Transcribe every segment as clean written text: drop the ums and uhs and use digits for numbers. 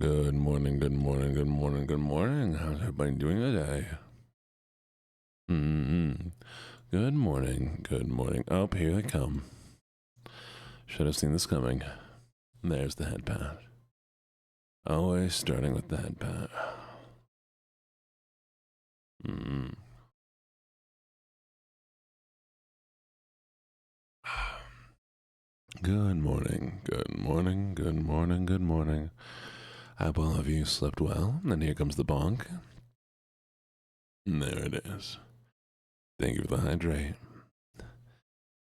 Good morning, good morning, good morning, good morning. How's everybody doing today? Good morning, good morning. Oh, here they come. Should have seen this coming. There's the head pat. Always starting with the head pat. Good morning, good morning, good morning, good morning. I hope all of you slept well. And here comes the bonk. There it is. Thank you for the hydrate.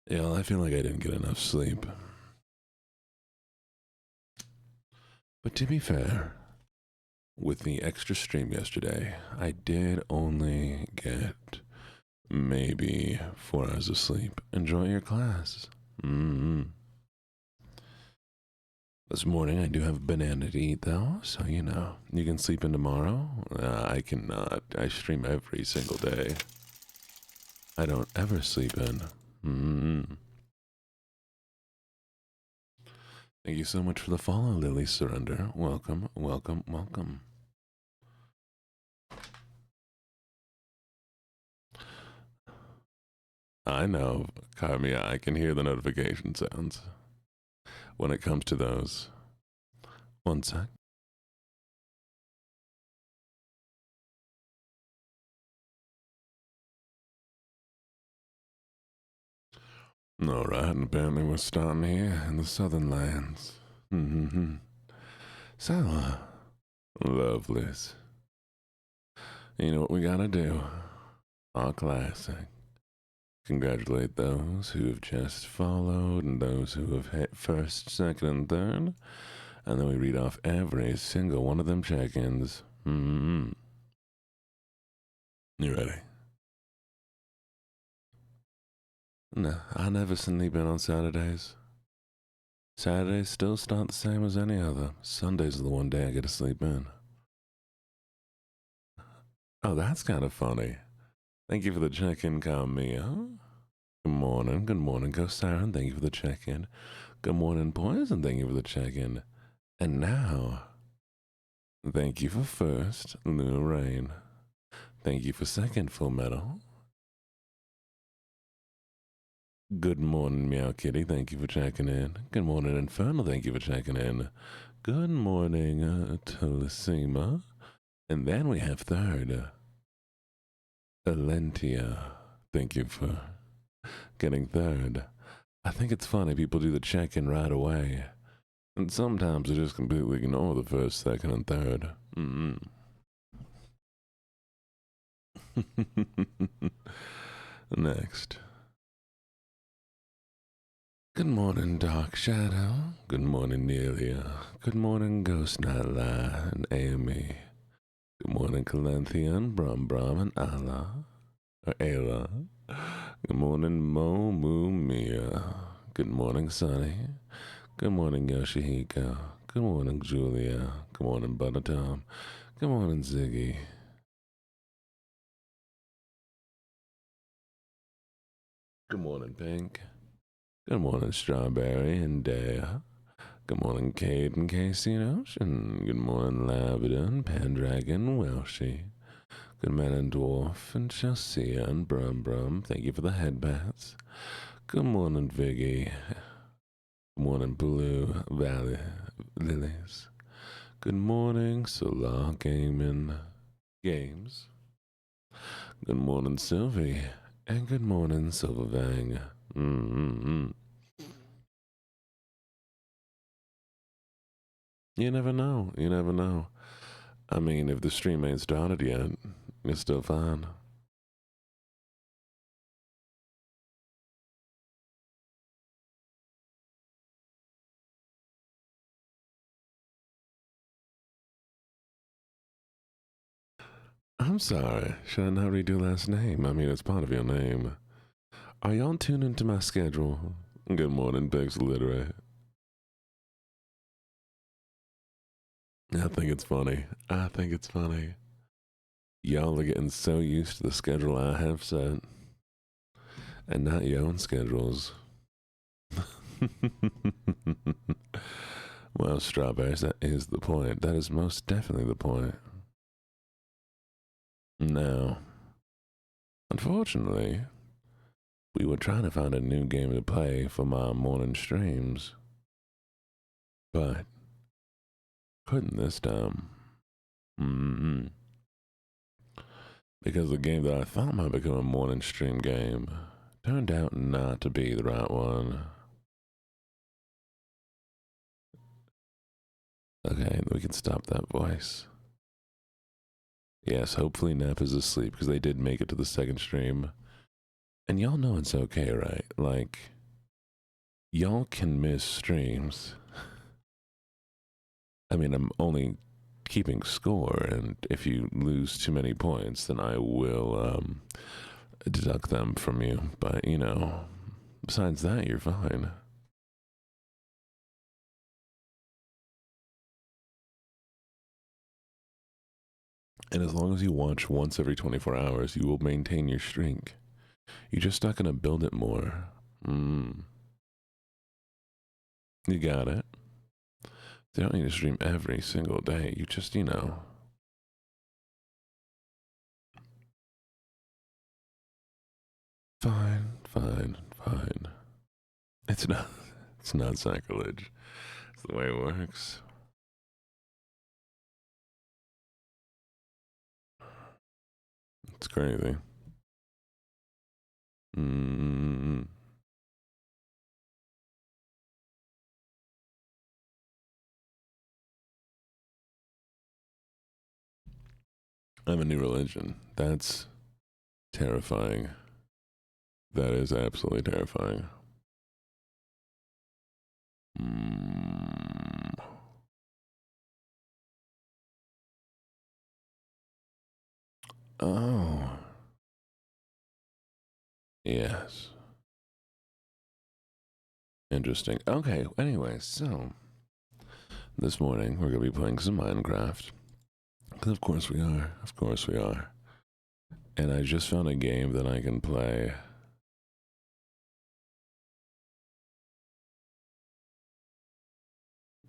Yeah, I feel like I didn't get enough sleep. But to be fair, with the extra stream yesterday, I did only get maybe 4 hours of sleep. Enjoy your class. This morning I do have a banana to eat though, so you know. You can sleep in tomorrow? I cannot. I stream every single day. I don't ever sleep in. Thank you so much for the follow, Lily Surrender. Welcome, welcome, welcome. I know, Carmia, I can hear the notification sounds when it comes to those. One sec. All right, and apparently we're starting here in the southern lands. So, lovelies. You know what we gotta do? Our classic. Congratulate those who have just followed and those who have hit first, second, and third. And then we read off every single one of them check-ins. You ready? No, I never sleep in on Saturdays. Saturdays still start the same as any other. Sundays are the one day I get to sleep in. Oh, that's kind of funny. Thank you for the check-in, Carmia. Good morning, Ghost Siren. Thank you for the check-in. Good morning, Poison. Thank you for the check-in. And now, thank you for first, Luna Rain. Thank you for second, Full Metal. Good morning, Meow Kitty. Thank you for checking in. Good morning, Infernal. Thank you for checking in. Good morning, Telesima. And then we have third, Alentia. Thank you for getting third. I think it's funny people do the check-in right away. And sometimes they just completely ignore the first, second, and third. Next. Good morning, Dark Shadow. Good morning, Nelia. Good morning, Ghost Nightlight and Amy. Good morning, Calanthian, Brum Brum, and Allah. Or Ayla. Good morning, Mo Moo Mia. Good morning, Sunny. Good morning, Yoshihiko. Good morning, Julia. Good morning, Buttertom. Good morning, Ziggy. Good morning, Pink. Good morning, Strawberry and Dea. Good morning, Kate and Casey and Ocean. Good morning, Labrador, Pendragon, Welshie. Good morning, Dwarf and Chelsea and Brum Brum. Thank you for the headbats. Good morning, Viggy. Good morning, Blue Valley Lilies. Good morning, Solar Gaming Games. Good morning, Sylvie. And good morning, Silvervang. You never know. You never know. I mean, if the stream ain't started yet, it's still fine. I'm sorry. Should I not redo last name? I mean, it's part of your name. Are y'all tuned into my schedule? Good morning, Bex Literate. I think it's funny. I think it's funny. Y'all are getting so used to the schedule I have set, and not your own schedules. Well, strawberries, that is the point. That is most definitely the point. Now, unfortunately, we were trying to find a new game to play for my morning streams, but couldn't this time. Mm-hmm. Because the game that I thought might become a morning stream game turned out not to be the right one. Okay, we can stop that voice. Yes, hopefully Nap is asleep because they did make it to the second stream. And y'all know it's okay, right? Like, y'all can miss streams. I mean, I'm only keeping score, and if you lose too many points, then I will deduct them from you. But, you know, besides that, you're fine. And as long as you watch once every 24 hours, you will maintain your streak. You're just not going to build it more. You got it. They don't need to stream every single day. You just, you know. Fine, fine, fine. It's not. It's not sacrilege. It's the way it works. It's crazy. Mm. I have a new religion. That's terrifying. That is absolutely terrifying. Mm. Oh. Yes. Interesting. Okay, anyway, so this morning we're going to be playing some Minecraft. Because of course we are. Of course we are. And I just found a game that I can play.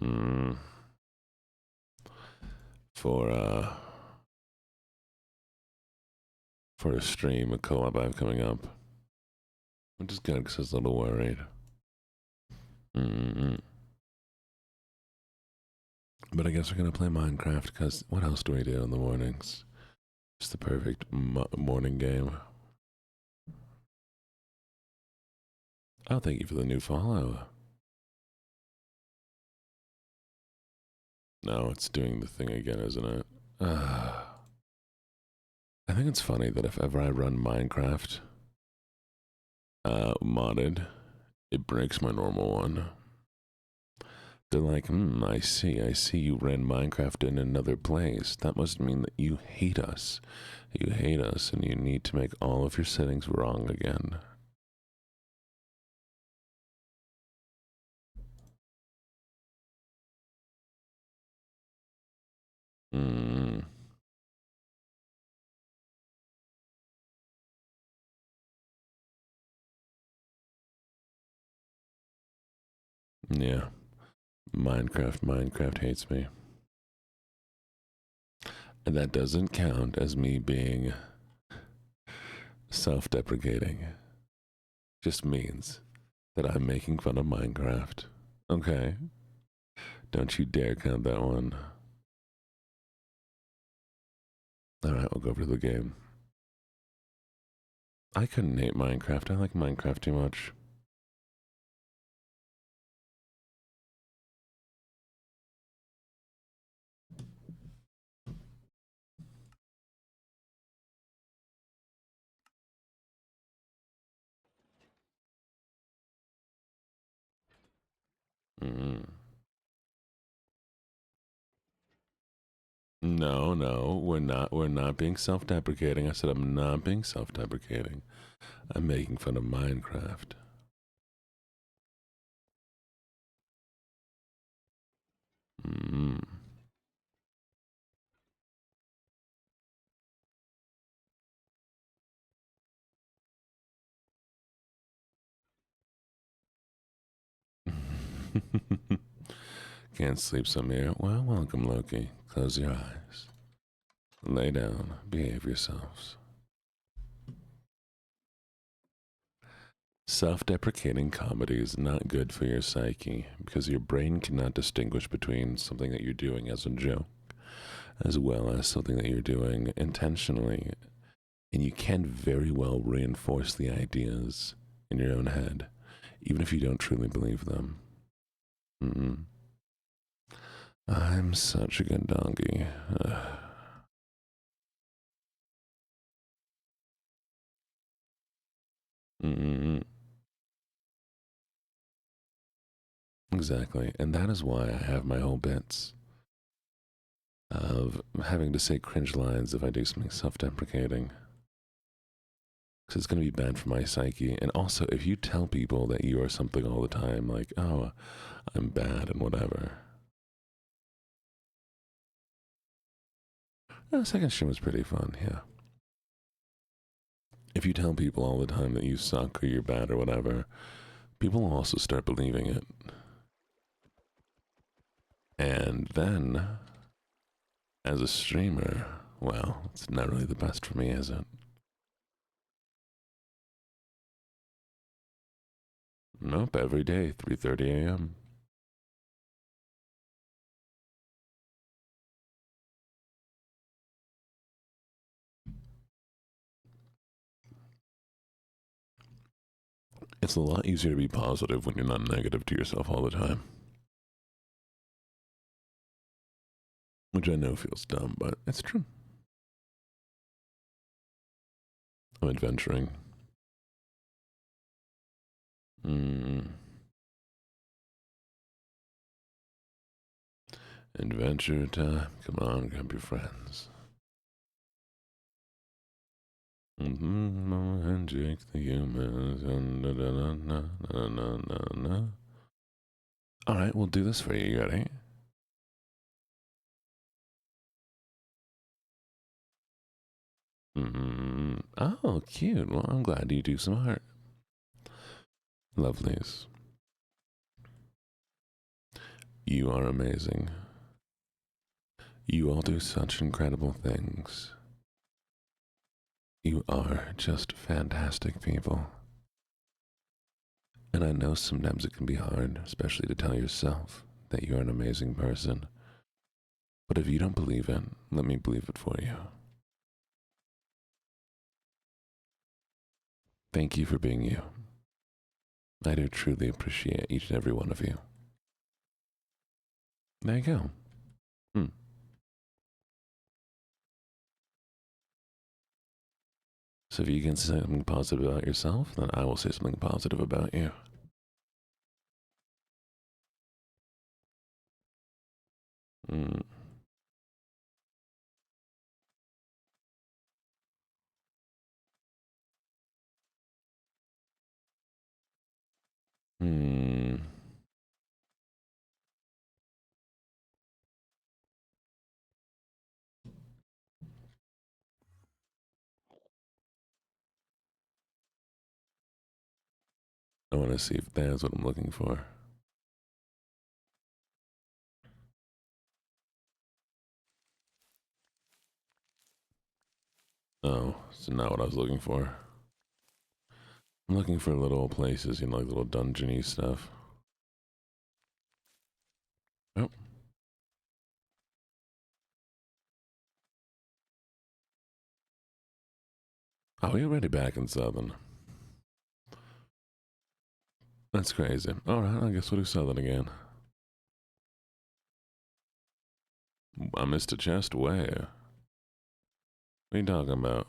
Mm, for for a stream, a co-op I have coming up. Which is good because I was a little worried. Mm-mm. But I guess we're going to play Minecraft because what else do we do in the mornings? It's the perfect morning game. Oh, thank you for the new follow. No, it's doing the thing again, isn't it? I think it's funny that if ever I run Minecraft modded, it breaks my normal one. They're like, I see you ran Minecraft in another place. That must mean that you hate us. You hate us and you need to make all of your settings wrong again. Mm. Yeah. Minecraft hates me. And that doesn't count as me being self-deprecating. Just means that I'm making fun of Minecraft. Okay? Don't you dare count that one. Alright, we'll go over to the game. I couldn't hate Minecraft. I like Minecraft too much. Mm. No, no, we're not. We're not being self-deprecating. I said I'm not being self-deprecating. I'm making fun of Minecraft. Mm. Can't sleep, Samir? Well, welcome, Loki. Close your eyes. Lay down. Behave yourselves. Self-deprecating comedy is not good for your psyche because your brain cannot distinguish between something that you're doing as a joke as well as something that you're doing intentionally, and you can very well reinforce the ideas in your own head even if you don't truly believe them. Mm-mm. I'm such a good donkey. Mm-mm. Exactly, and that is why I have my whole bits of having to say cringe lines if I do something self-deprecating. Because it's going to be bad for my psyche. And also, if you tell people that you are something all the time, like, oh, I'm bad and whatever. The second stream was pretty fun, yeah. If you tell people all the time that you suck or you're bad or whatever, people will also start believing it. And then, as a streamer, well, it's not really the best for me, is it? Nope, every day, 3:30 a.m. It's a lot easier to be positive when you're not negative to yourself all the time. Which I know feels dumb, but it's true. I'm adventuring. Mm. Adventure time. Come on, grab your friends. And Jake the humans. All right, we'll do this for you. You ready? Oh, cute. Well, I'm glad you do some art. Lovelies. You are amazing. You all do such incredible things. You are just fantastic people. And I know sometimes it can be hard, especially to tell yourself that you're an amazing person. But if you don't believe it, let me believe it for you. Thank you for being you. I do truly appreciate each and every one of you. There you go. Hmm. So if you can say something positive about yourself, then I will say something positive about you. Hmm. Hmm. I want to see if that's what I'm looking for. Oh, it's not what I was looking for. I'm looking for little places, like little dungeony stuff. Oh. Oh, you're already back in Southern. That's crazy. Alright, I guess we'll do Southern again. I missed a chest. Where? What are you talking about?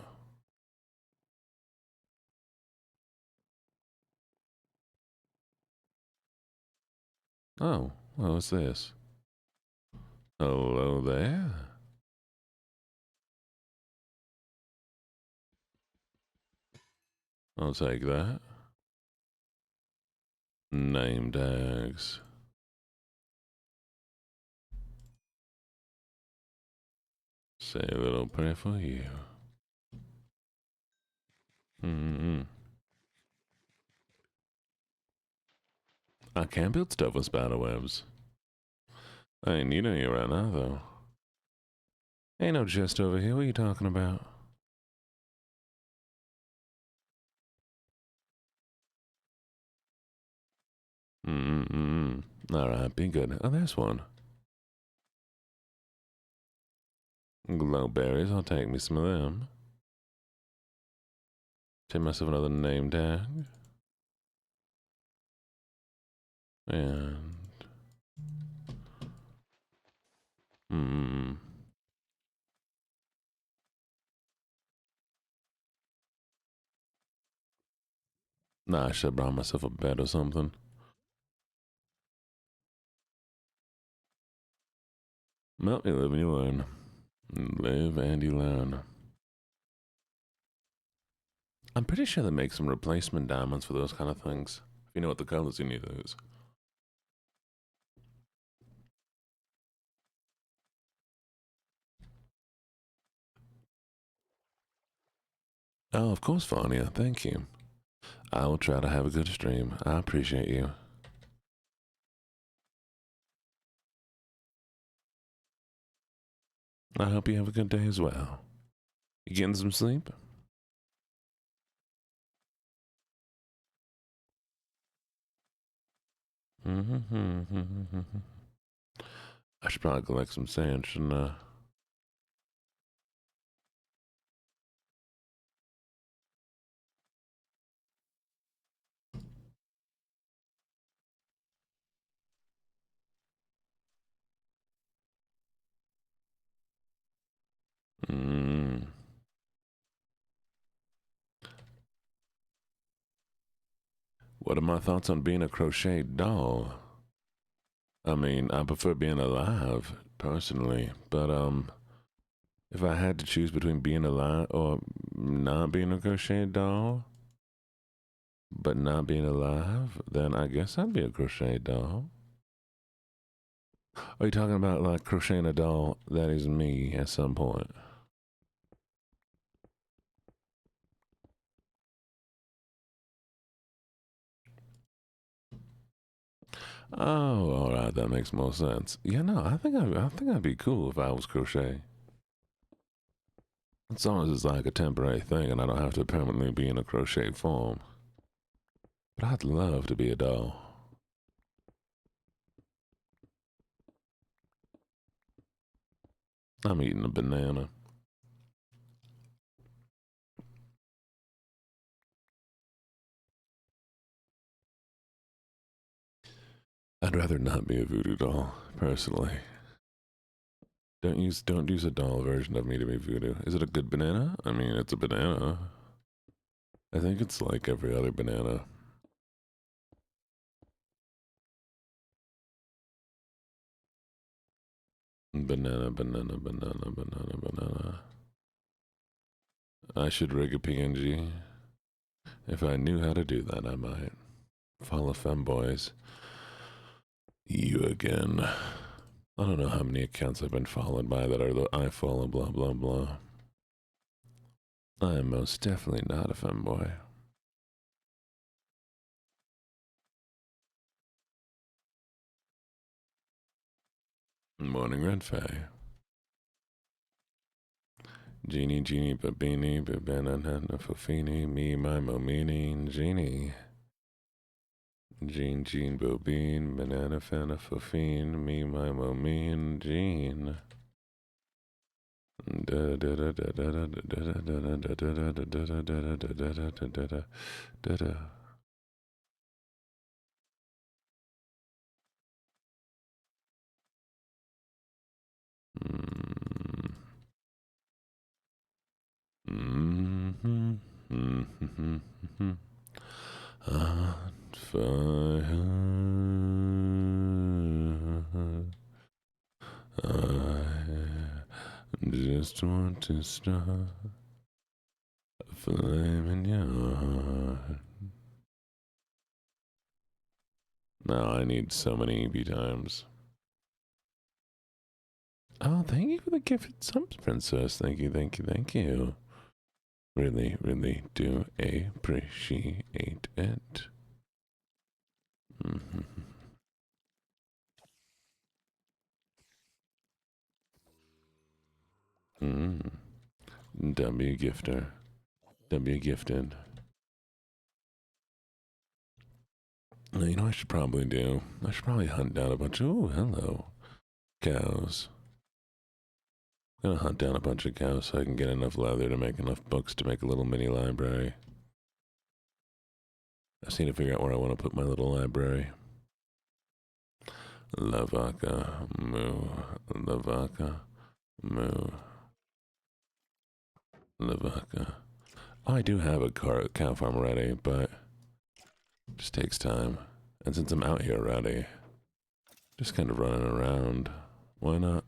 Oh, well, what's this? Hello there. I'll take that. Name tags. Say a little prayer for you. Mm-hmm. I can build stuff with spider webs. I ain't need any right now, though. Ain't no chest over here. What are you talking about? Mm-mm-mm. Alright, be good. Oh, there's one. Glowberries, I'll take me some of them. Take myself another name tag. And... Nah, I should have brought myself a bed or something. Well, you live and you learn. Live and you learn. I'm pretty sure they make some replacement diamonds for those kind of things. If you know what the colors you need those. Oh, of course, Vanya. Thank you. I will try to have a good stream. I appreciate you. I hope you have a good day as well. You getting some sleep? I should probably collect some sand, shouldn't I? What are my thoughts on being a crocheted doll? I mean, I prefer being alive, personally, but, if I had to choose between being alive or not being a crocheted doll, but not being alive, then I guess I'd be a crocheted doll. Are you talking about, like, crocheting a doll that is me at some point? Oh, all right, that makes more sense. Yeah, no, I think I'd be cool if I was crochet. As long as it's like a temporary thing and I don't have to permanently be in a crochet form. But I'd love to be a doll. I'm eating a banana. I'd rather not be a voodoo doll, personally. Don't use a doll version of me to be voodoo. Is it a good banana? I mean, it's a banana. I think it's like every other banana. Banana, banana, banana, banana, banana. I should rig a PNG. If I knew how to do that, I might. Follow femboys. You again. I don't know how many accounts I've been followed by that are the I follow blah blah blah. I am most definitely not a femboy. Morning Red Faye. Genie, Genie, Babini, Babanana, Fofini, me, my, Momini, Genie. Jean, Jean, Bobine, Banana, Fana, Fofine, me, my, Momine, Jean. Da da da da da da da da da da da da da da da da da. On fire. I just want to start a flame in your heart. Now I need so many EB times. Oh, thank you for the gift subs, Princess. Thank you, thank you, thank you. Really, really do appreciate it. Mm. W gifter. W gifted. You know what I should probably do? I should probably hunt down a bunch of... Oh, hello. Cows. I'm gonna hunt down a bunch of cows so I can get enough leather to make enough books to make a little mini library. I just need to figure out where I want to put my little library. La vaca, moo. La vaca, moo. La vaca. Oh, I do have a cow farm ready, but it just takes time. And since I'm out here already, just kind of running around, why not?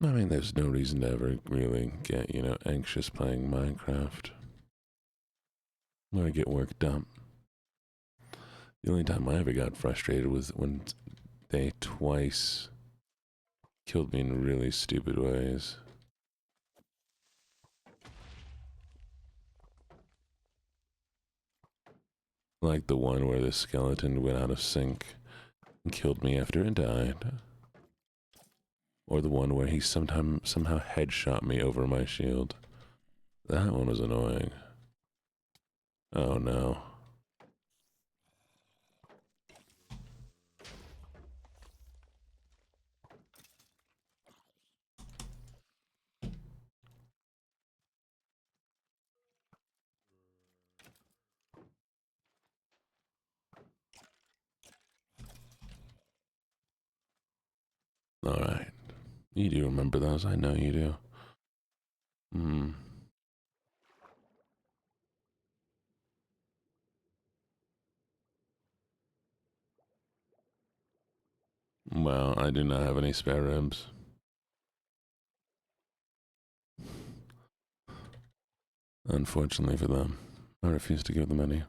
I mean, there's no reason to ever really get, anxious playing Minecraft. When I get worked up. The only time I ever got frustrated was when they twice killed me in really stupid ways. Like the one where the skeleton went out of sync and killed me after it died. Or the one where he somehow headshot me over my shield. That one was annoying. Oh no. Alright. You do remember those, I know you do. Well, I do not have any spare ribs. Unfortunately for them, I refuse to give them any.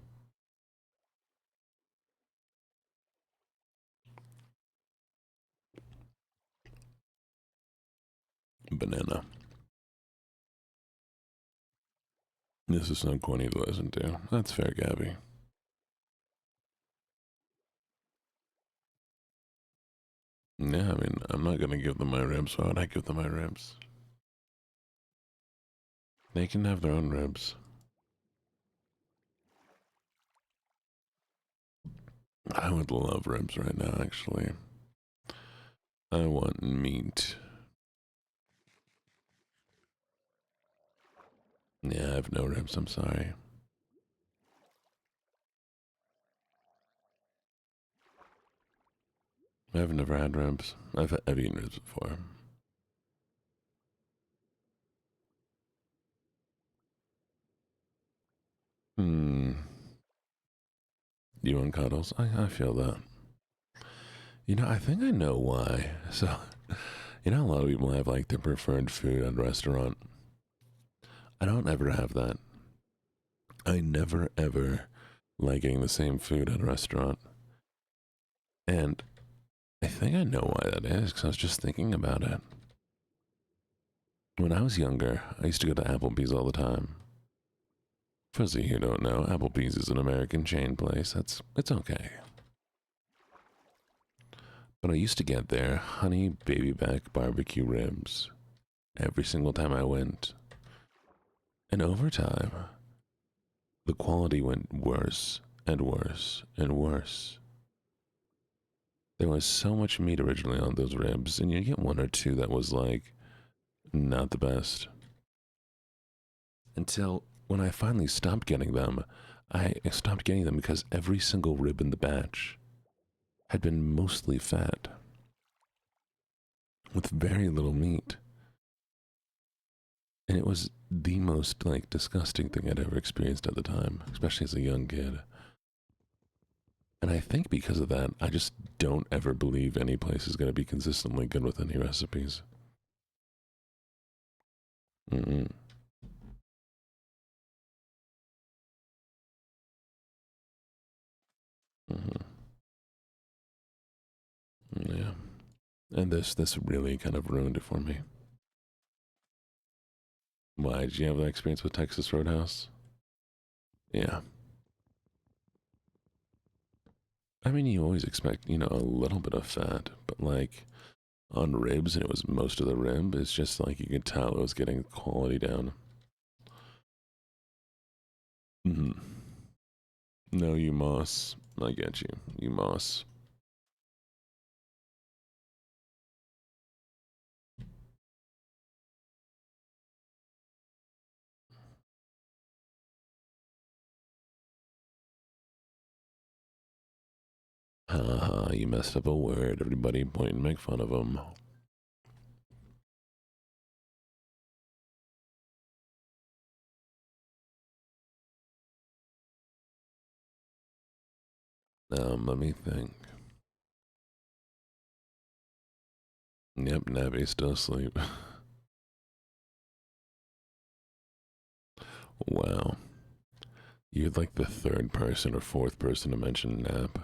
Banana. This is so corny to listen to. That's fair, Gabby. Yeah, I mean, I'm not gonna give them my ribs. Why would I give them my ribs? They can have their own ribs. I would love ribs right now, actually. I want meat. Yeah, I have no ribs, I'm sorry. I've never had ribs. I've eaten ribs before. Hmm. You want cuddles? I feel that. I think I know why. So, a lot of people have like their preferred food at a restaurant. I don't ever have that. I never ever like getting the same food at a restaurant. And I think I know why that is, because I was just thinking about it. When I was younger, I used to go to Applebee's all the time. For those of you who don't know, Applebee's is an American chain place. It's okay. But I used to get their honey baby back barbecue ribs every single time I went. And over time, the quality went worse and worse and worse. There was so much meat originally on those ribs, and you get one or two that was like not the best. Until when I finally stopped getting them, I stopped getting them because every single rib in the batch had been mostly fat with very little meat. And it was the most like disgusting thing I'd ever experienced at the time, especially as a young kid. And I think because of that, I just don't ever believe any place is going to be consistently good with any recipes. Mm-mm. Mm-hmm. Yeah. And this really kind of ruined it for me. Why, did you have that experience with Texas Roadhouse? Yeah. I mean, you always expect, a little bit of fat, but like on ribs, and it was most of the rib, it's just like you could tell it was getting quality down. Hmm. No, you moss. I get you. You moss. Haha, you messed up a word. Everybody point and make fun of him. Let me think. Yep, Nappy's still asleep. Wow. You're like the third person or fourth person to mention Nap.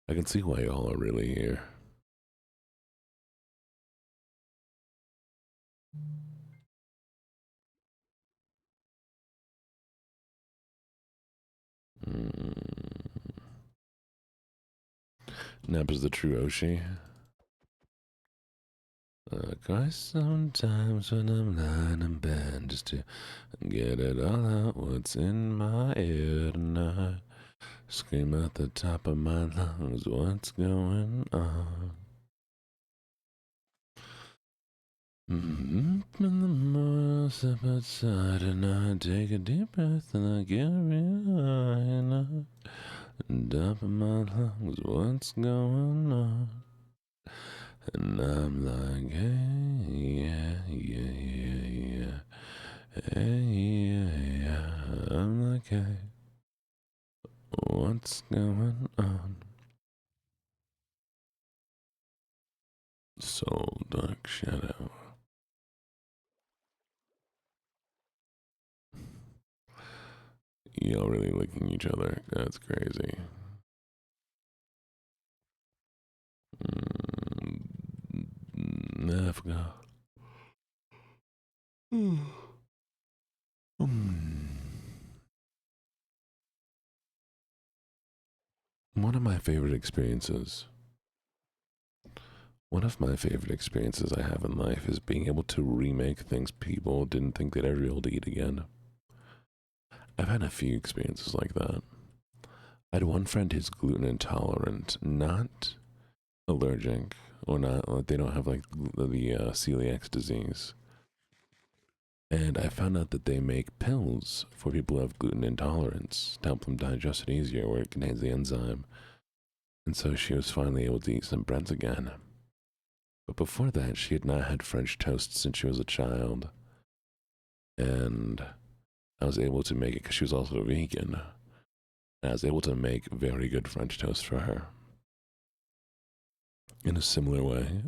I can see why y'all are really here. Mm. Nap is the true Oshi. I cry sometimes when I'm lying in bed just to get it all out what's in my head, and I scream at the top of my lungs what's going on. In the morning, I step outside and I take a deep breath and I get real high and top of my lungs what's going on. And I'm like, hey, yeah, yeah, yeah, yeah, hey, yeah, yeah. I'm like, hey, what's going on? Soul Dark Shadow. Y'all really licking each other. That's crazy. I forgot. One of my favorite experiences One of my favorite experiences I have in life is being able to remake things people didn't think they'd ever be able to eat again. I've had a few experiences like that. I had one friend who's gluten intolerant, not allergic, or not, like they don't have like the celiac disease. And I found out that they make pills for people who have gluten intolerance to help them digest it easier, where it contains the enzyme. And so she was finally able to eat some breads again. But before that, she had not had French toast since she was a child. And I was able to make it because she was also a vegan. And I was able to make very good French toast for her. In a similar way,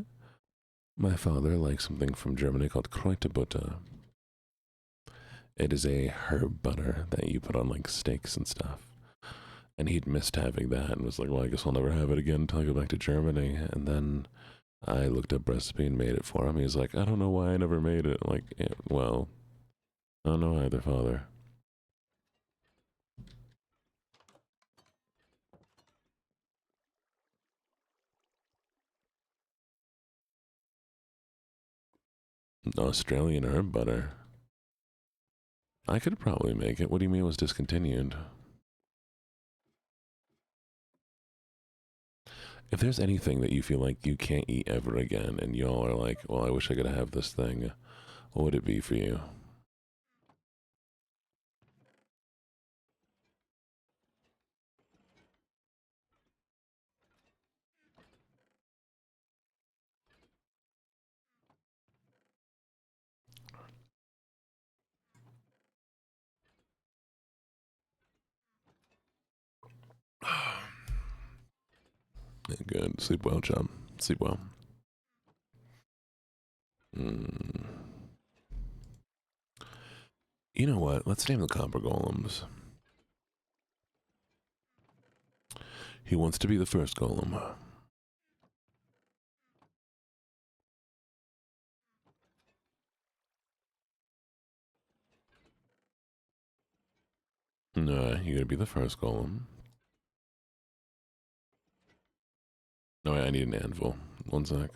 my father likes something from Germany called Kräuterbutter. It is a herb butter that you put on like steaks and stuff. And he'd missed having that and was like, well, I guess I'll never have it again until I go back to Germany. And then I looked up recipe and made it for him. He was like, I don't know why I never made it. Like, well, I don't know either, father. Australian herb butter. I could probably make it. What do you mean it was discontinued? If there's anything that you feel like you can't eat ever again, and y'all are like, well, I wish I could have this thing, what would it be for you? Good. Sleep well, chum. Sleep well. Mm. You know what? Let's name the copper golems. He wants to be the first golem. No, you're gonna be the first golem. No, I need an anvil. One sec.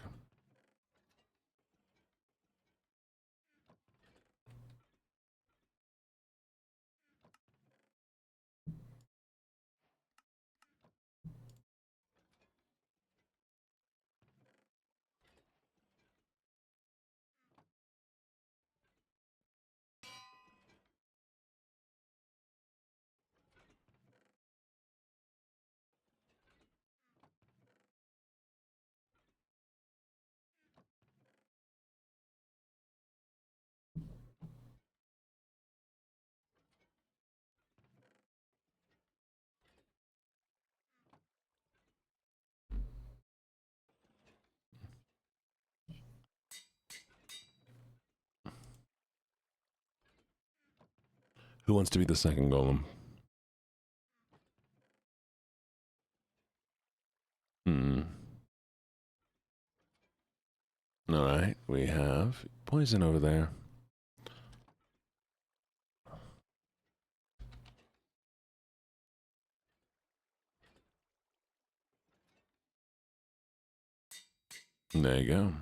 Who wants to be the second golem? Hmm. Alright, we have poison over there. There you go.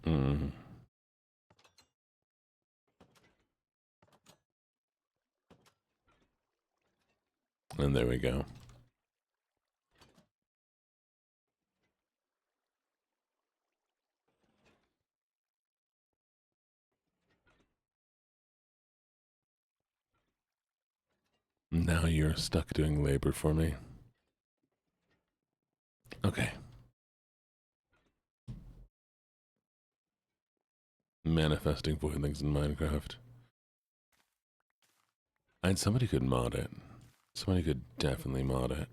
Mm. And there we go. Now you're stuck doing labor for me. Okay. Manifesting voidlings in Minecraft. And somebody could mod it. Somebody could definitely mod it.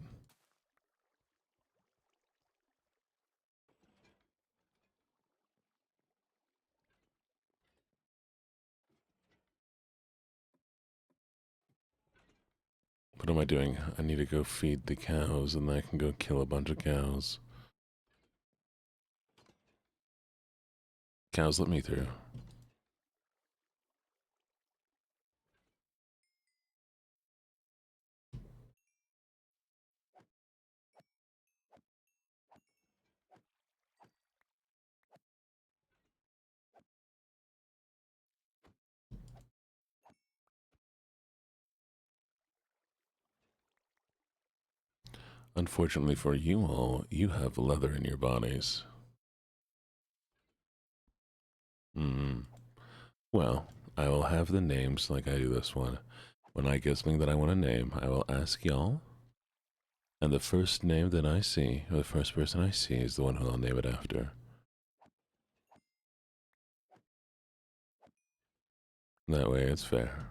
What am I doing? I need to go feed the cows and then I can go kill a bunch of cows. Cows, let me through. Unfortunately for you all, you have leather in your bodies. Hmm. Well, I will have the names like I do this one. When I get something that I want to name, I will ask y'all. And the first name that I see, or the first person I see, is the one who I'll name it after. That way it's fair.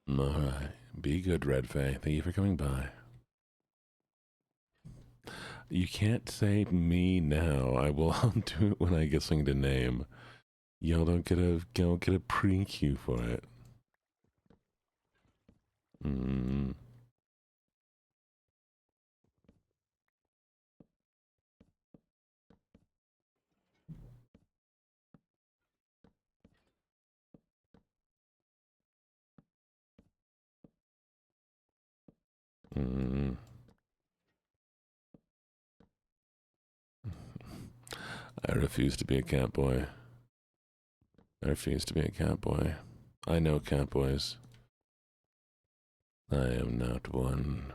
Alright. Be good, Red Fae. Thank you for coming by. You can't say me now. I will do it when I get something to name. Y'all don't get a pre-queue for it. Mm. Mm. I refuse to be a cat boy. I refuse to be a cat boy. I know cat boys. I am not one.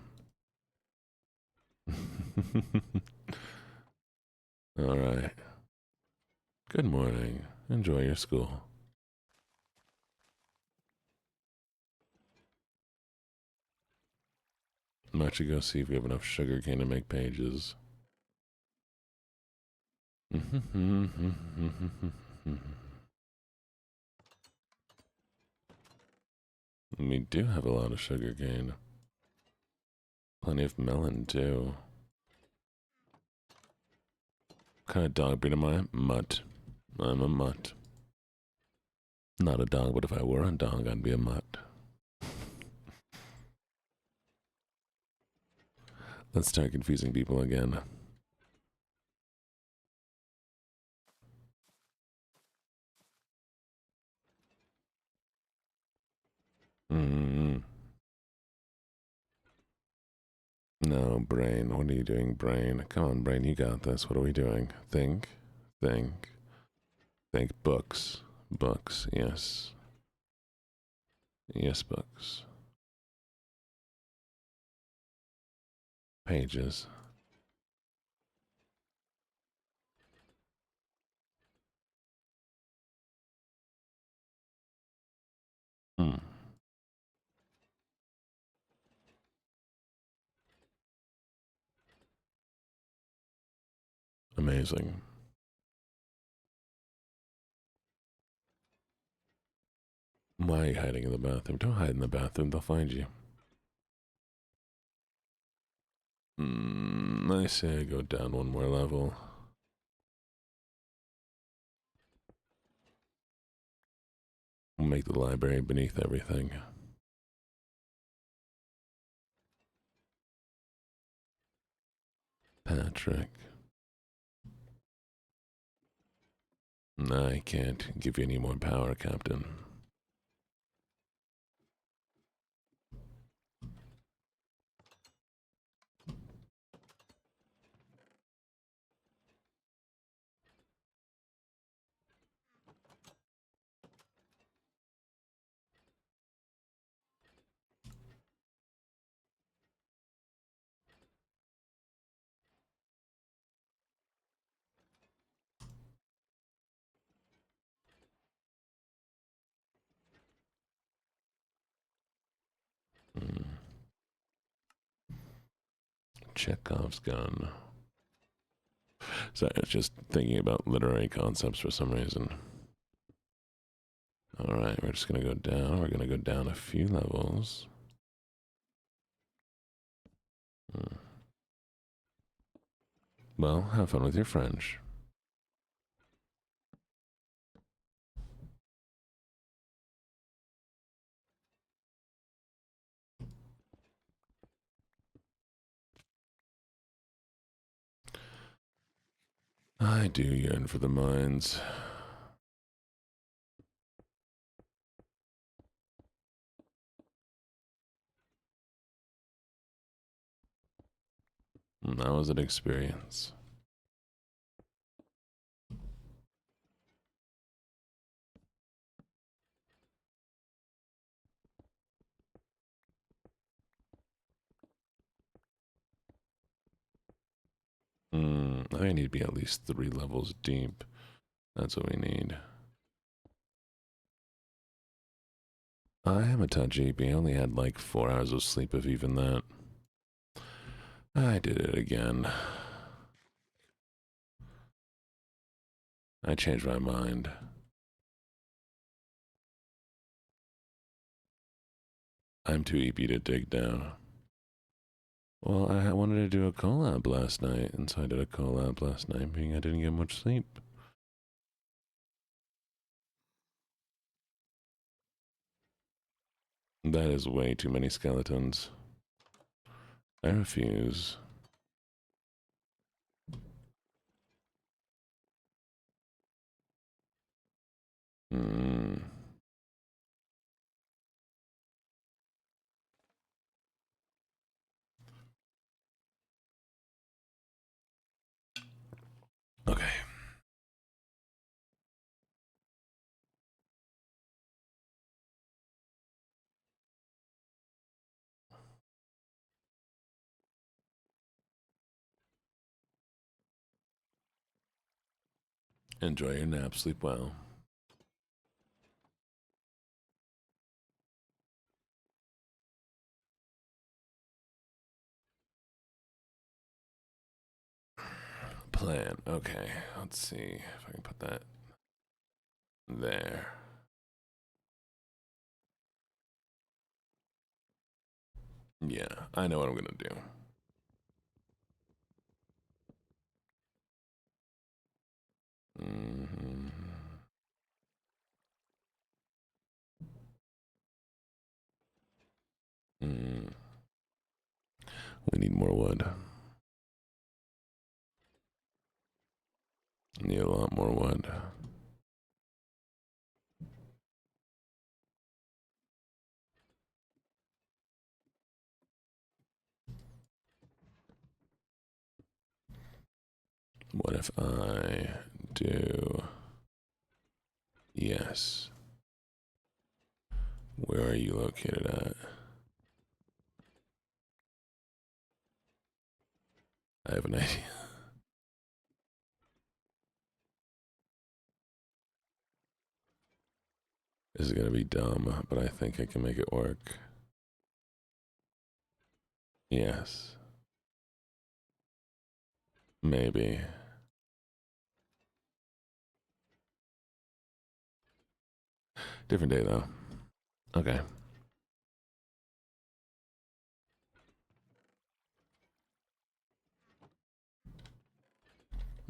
Alright. Good morning. Enjoy your school. I'm actually going to see if we have enough sugar cane to make pages. We do have a lot of sugar cane. Plenty of melon, too. What kind of dog breed am I? Mutt. I'm a mutt. Not a dog, but if I were a dog, I'd be a mutt. Let's start confusing people again. No, brain. What are you doing, brain? Come on, brain. You got this. What are we doing? Think. Think. Think. Books. Books. Yes. Yes, books. Pages. Hmm. Amazing. Why are you hiding in the bathroom? Don't hide in the bathroom. They'll find you. I say I go down one more level. We'll make the library beneath everything. Patrick. I can't give you any more power, Captain. Mm. Chekhov's gun. Sorry, I was just thinking about literary concepts for some reason. Alright, we're just gonna go down. We're gonna go down a few levels. Well, have fun with your French. I do yearn for the mines. That was an experience. I think I need to be at least 3 levels deep. That's what we need. I am a touchy, but I only had like 4 hours of sleep, if even that. I did it again. I changed my mind. I'm too EP to dig down. Well, I wanted to do a collab last night, and so I did a collab last night, being I didn't get much sleep. That is way too many skeletons. I refuse. Mm. Okay. Enjoy your nap. Sleep well. Plan. Okay. Let's see if I can put that there. Yeah, I know what I'm gonna do. Mm-hmm. Mm. We need more wood. Need a lot more wood. What if I do yes? Where are you located at? I have an idea. This is gonna be dumb, but I think I can make it work. Yes. Maybe. Different day though. Okay.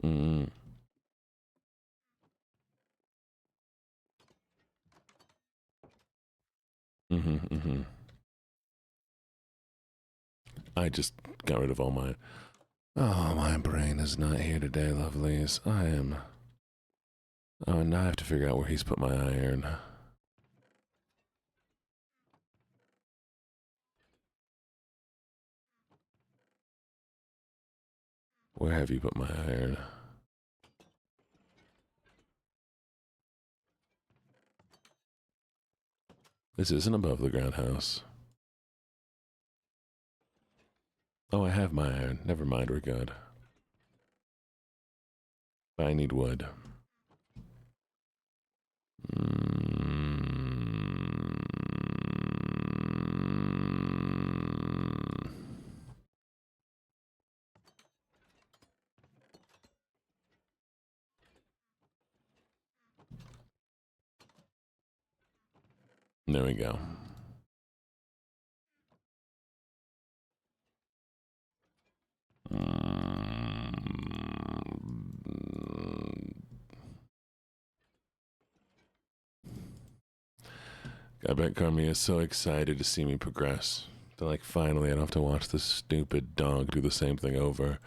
Mm. Mm-hmm. I just got rid of all my. Oh, my brain is not here today, lovelies. I am. Oh, and now I have to figure out where he's put my iron. Where have you put my iron? This isn't above the ground house. Oh, I have my iron. Never mind, we're good. But I need wood. There we go. I bet Carmi is so excited to see me progress. That, like, finally I don't have to watch this stupid dog do the same thing over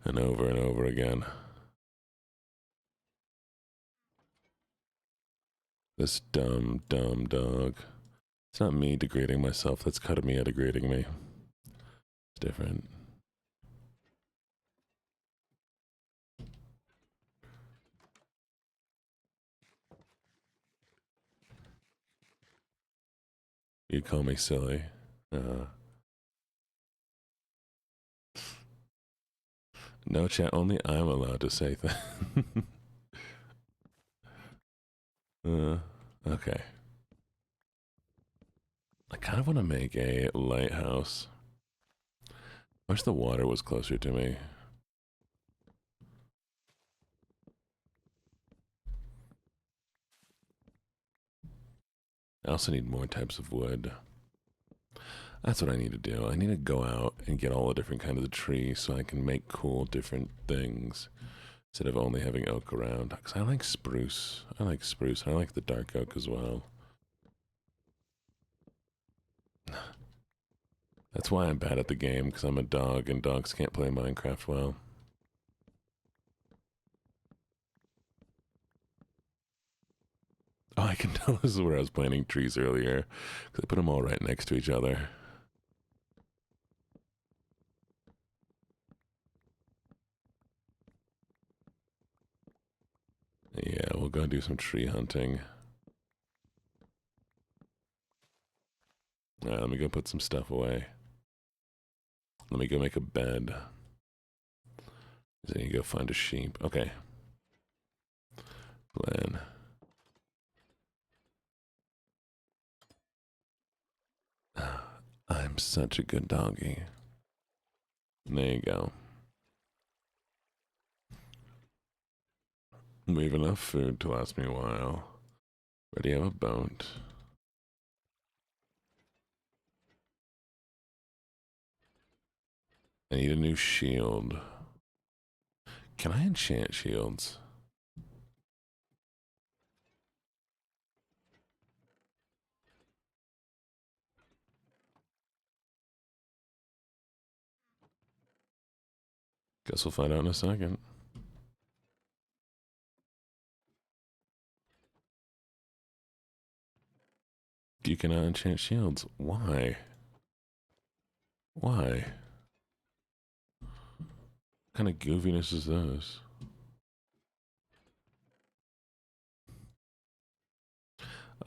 and over and over again. This dumb dog. It's not me degrading myself, that's Katamia degrading me. It's different. You call me silly. No chat, only I'm allowed to say that. Okay. I kind of want to make a lighthouse. I wish the water was closer to me. I also need more types of wood. That's what I need to do. I need to go out and get all the different kinds of trees so I can make cool different things instead of only having oak around. Because I like spruce. I like spruce. I like the dark oak as well. That's why I'm bad at the game, because I'm a dog and dogs can't play Minecraft well. Oh, I can tell this is where I was planting trees earlier, because I put them all right next to each other. Yeah, we'll go do some tree hunting. Alright, let me go put some stuff away. Let me go make a bed. Then you go find a sheep. Okay. Plan. I'm such a good doggy. There you go. We have enough food to last me a while. Already have a boat. I need a new shield. Can I enchant shields? Guess we'll find out in a second. You cannot enchant shields. Why? Why? What kind of goofiness is this?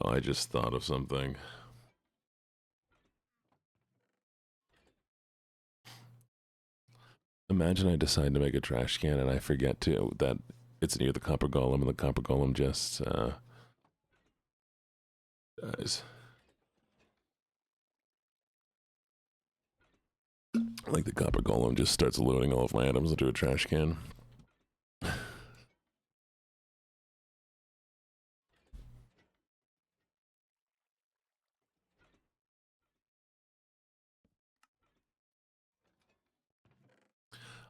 Oh, I just thought of something. Imagine I decide to make a trash can and I forget that it's near the copper golem and the copper golem just dies. Like the copper golem just starts loading all of my items into a trash can.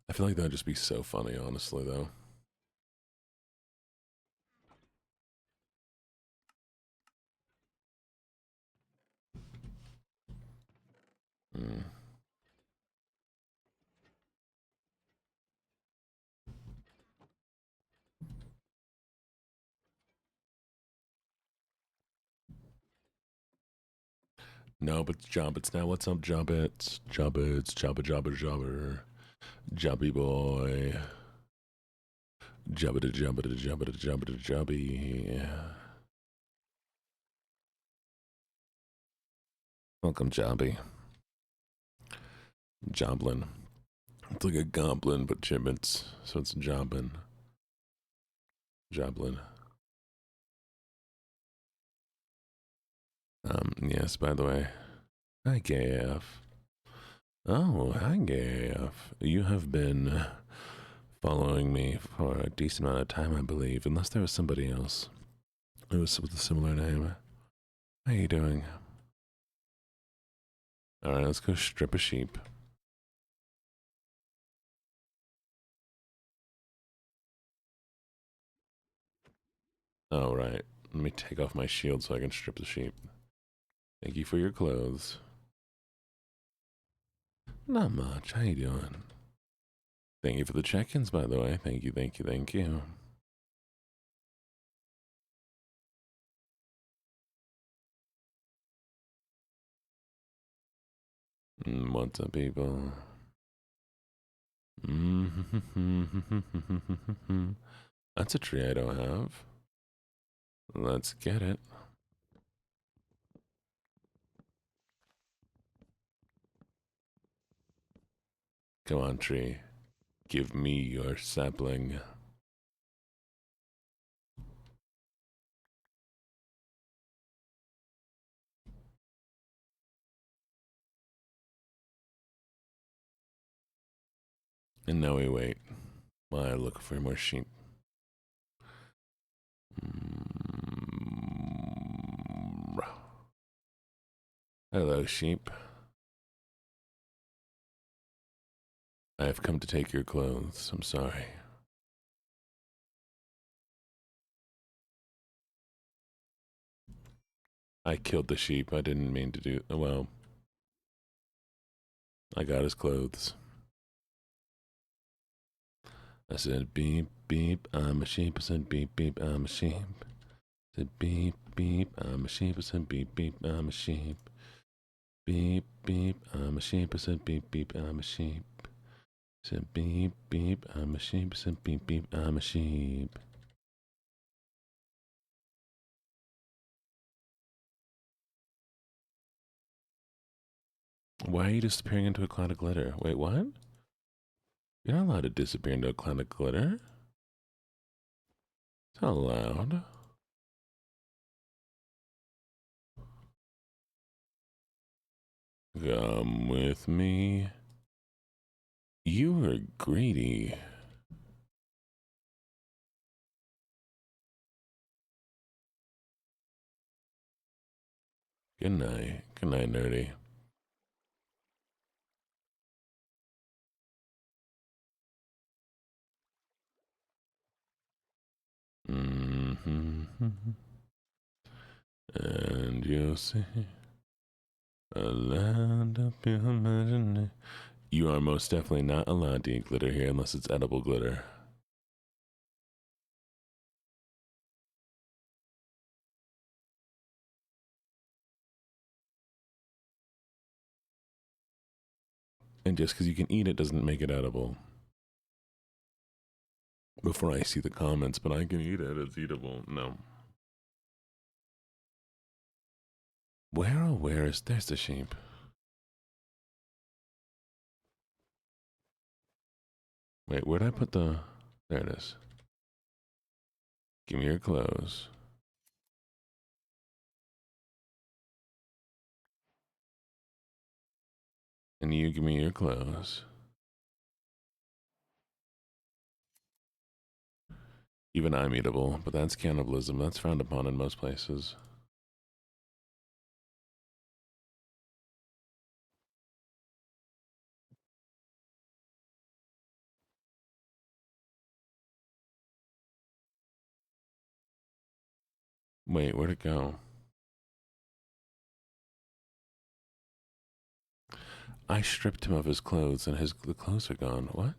I feel like that would just be so funny, honestly, though. Mm. No, but Jobbits now. What's up, Jobbits? Jobbits, Jobber. Jobby boy. Jobby. Welcome, Jobby. Joblin. It's like a goblin, but Chibbits, so it's Joblin. Joblin. Yes, by the way. Hi, KF. Oh, hi, KF. You have been following me for a decent amount of time, I believe, unless there was somebody else who was with a similar name. How you doing? Alright, let's go strip a sheep. Oh, right. Let me take off my shield so I can strip the sheep. Thank you for your clothes. Not much. How you doing? Thank you for the check-ins, by the way. Thank you. What's up, people? That's a tree I don't have. Let's get it. Come on, tree. Give me your sapling. And now we wait while I look for more sheep. Hello, sheep. I have come to take your clothes. I'm sorry. I killed the sheep. I didn't mean to do. Well, I got his clothes. I said beep beep. I'm a sheep. I said beep beep. I'm a sheep. I said beep beep. I'm a sheep. I said beep beep. I'm a sheep. Beep beep. I'm a sheep. I said beep beep. I'm a sheep. I said beep beep. I'm a sheep. I said beep beep. I'm a sheep. Why are you disappearing into a cloud of glitter? Wait, what? You're not allowed to disappear into a cloud of glitter. It's not allowed. Come with me. You are greedy. Good night. Good night, nerdy. And you'll see a land of your imagination. You are most definitely not allowed to eat glitter here unless it's edible glitter. And just because you can eat it doesn't make it edible. Before I see the comments, but I can eat it, it's eatable. No. Where, oh, where is... There's the sheep. Wait, where'd I put the... There it is. Give me your clothes. And you give me your clothes. Even I'm eatable, but that's cannibalism. That's frowned upon in most places. Wait, where'd it go? I stripped him of his clothes, and the clothes are gone. What?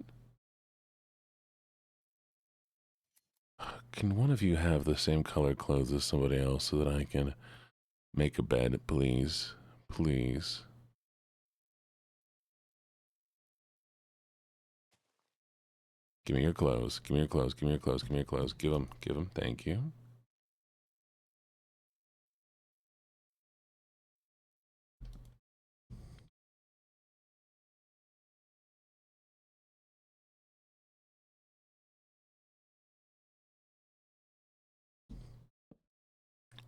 Can one of you have the same color clothes as somebody else so that I can make a bed, please? Please. Give me your clothes. Give me your clothes. Give me your clothes. Give me your clothes. Give them. Give them. Thank you.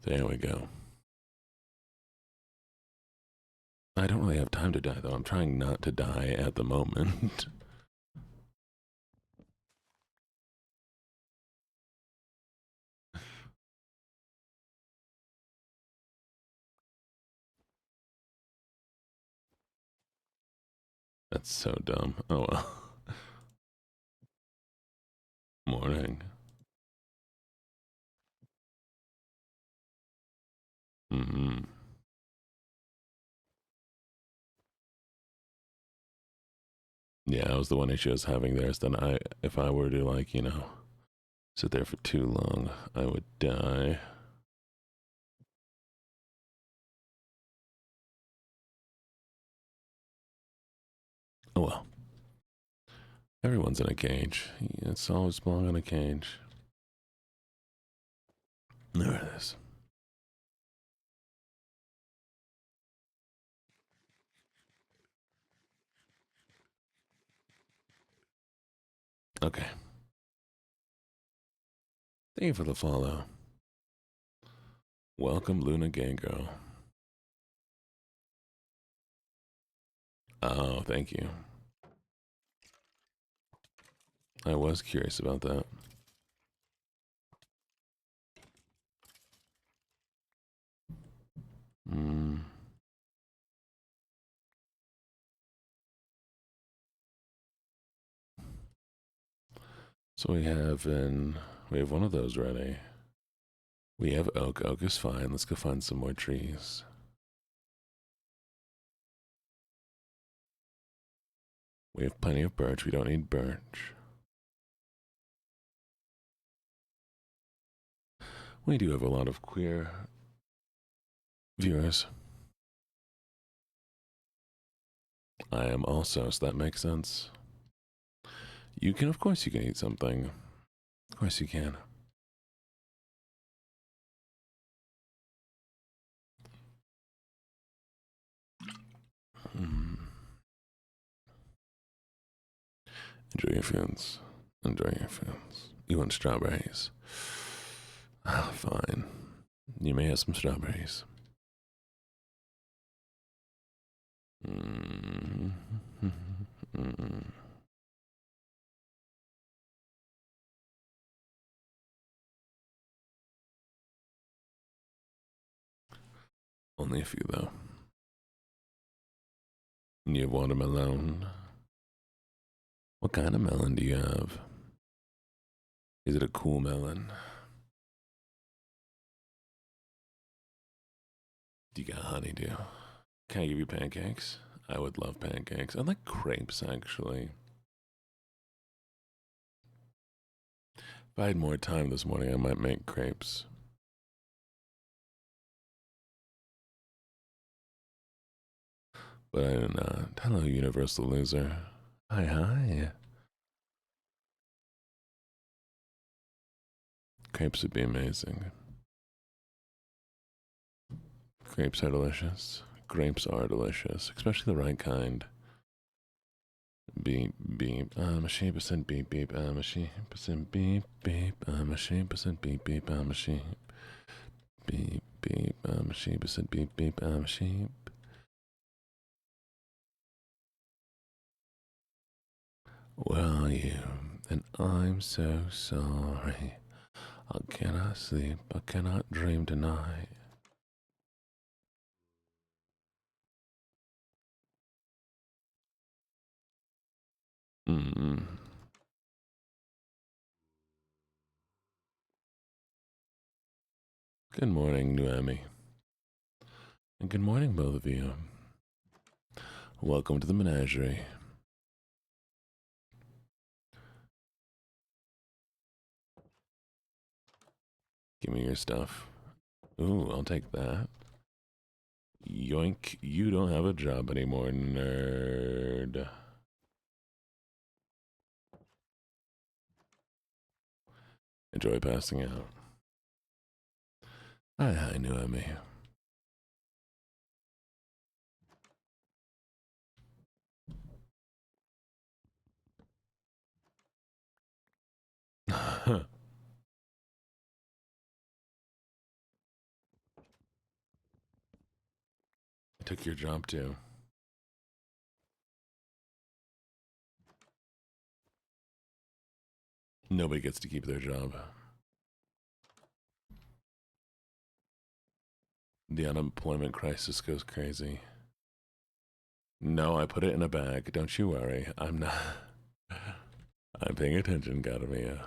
There we go. I don't really have time to die, though. I'm trying not to die at the moment. That's so dumb. Oh well. Morning. Mm-hmm. Yeah, I was the one issue I was having there. Is that if I were to, like, sit there for too long, I would die. Oh well. Everyone's in a cage. It's always belong in a cage. There it is. Okay. Thank you for the follow. Welcome, Luna Gango. Oh, thank you. I was curious about that. Mm. So we have one of those ready. We have oak. Oak is fine. Let's go find some more trees. We have plenty of birch. We don't need birch. We do have a lot of queer viewers. I am also, so that makes sense. Of course you can eat something. Of course you can. Mm. Enjoy your foods. Enjoy your foods. You want strawberries? Ah, fine. You may have some strawberries. Mm. Only a few, though. You have watermelon. What kind of melon do you have? Is it a cool melon? Do you got honeydew? Can I give you pancakes? I would love pancakes. I like crepes, actually. If I had more time this morning, I might make crepes. But I did not. Hello, Universal Loser. Hi, hi. Crepes would be amazing. Grapes are delicious. Grapes are delicious, especially the right kind. Beep beep. I'm a sheep, percent beep beep. I'm a sheep, percent beep beep. I'm a sheep, percent beep beep. I'm a sheep. Beep beep. I'm a sheep, percent beep beep. I'm a sheep. Where are you? And I'm so sorry. I cannot sleep. I cannot dream tonight. Mm-mm. Good morning, Noemi. And good morning, both of you. Welcome to the menagerie. Give me your stuff. Ooh, I'll take that. Yoink, you don't have a job anymore, nerd. Enjoy passing out. Hi, Noemi. I took your job too. Nobody gets to keep their job. The unemployment crisis goes crazy. No, I put it in a bag. Don't you worry. I'm not. I'm paying attention, Gatamia.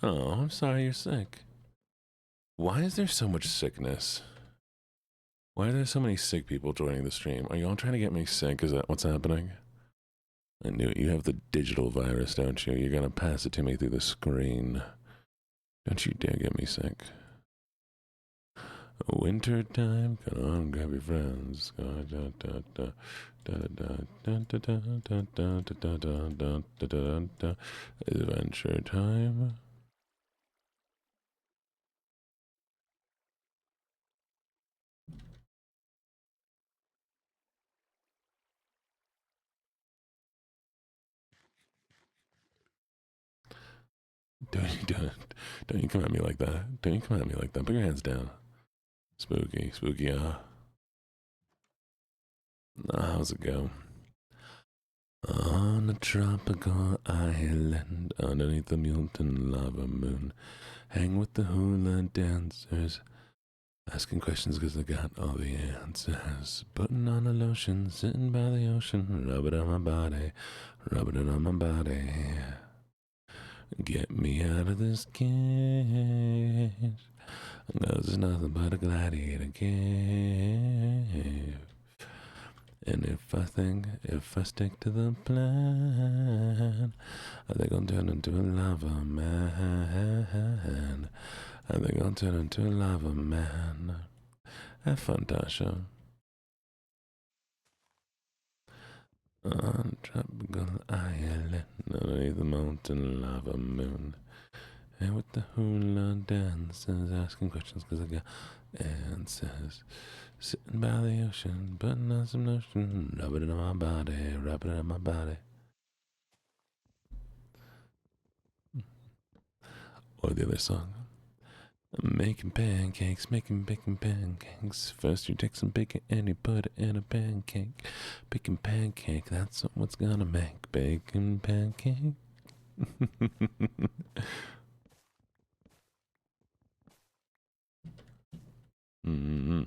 Oh, I'm sorry you're sick. Why is there so much sickness? Why are there so many sick people joining the stream? Are y'all trying to get me sick? Is that what's happening? I knew it. You have the digital virus, don't you? You're gonna pass it to me through the screen. Don't you dare get me sick. Winter time, come on, grab your friends. Adventure time. Don't you come at me like that. Don't you come at me like that. Put your hands down. Spooky, spooky, how's it go? On a tropical island underneath the molten lava moon, hang with the hula dancers, asking questions because I got all the answers. Putting on a lotion, sitting by the ocean, rub it on my body, rubbing it on my body. Get me out of this cage, 'cause it's nothing but a gladiator cave. And if I stick to the plan, I think I'll turn into a lava man. I think I'll turn into a lava man. Have fun, Tasha. On a tropical island, underneath the molten lava moon. And with the hula dancers, asking questions 'cause I got answers. Sitting by the ocean, putting on some lotion, rubbing it on my body, rubbing it on my body. Or the other song. Making pancakes, making bacon pancakes. First you take some bacon and you put it in a pancake. Bacon pancake, that's what's gonna make bacon pancake. Mm-hmm.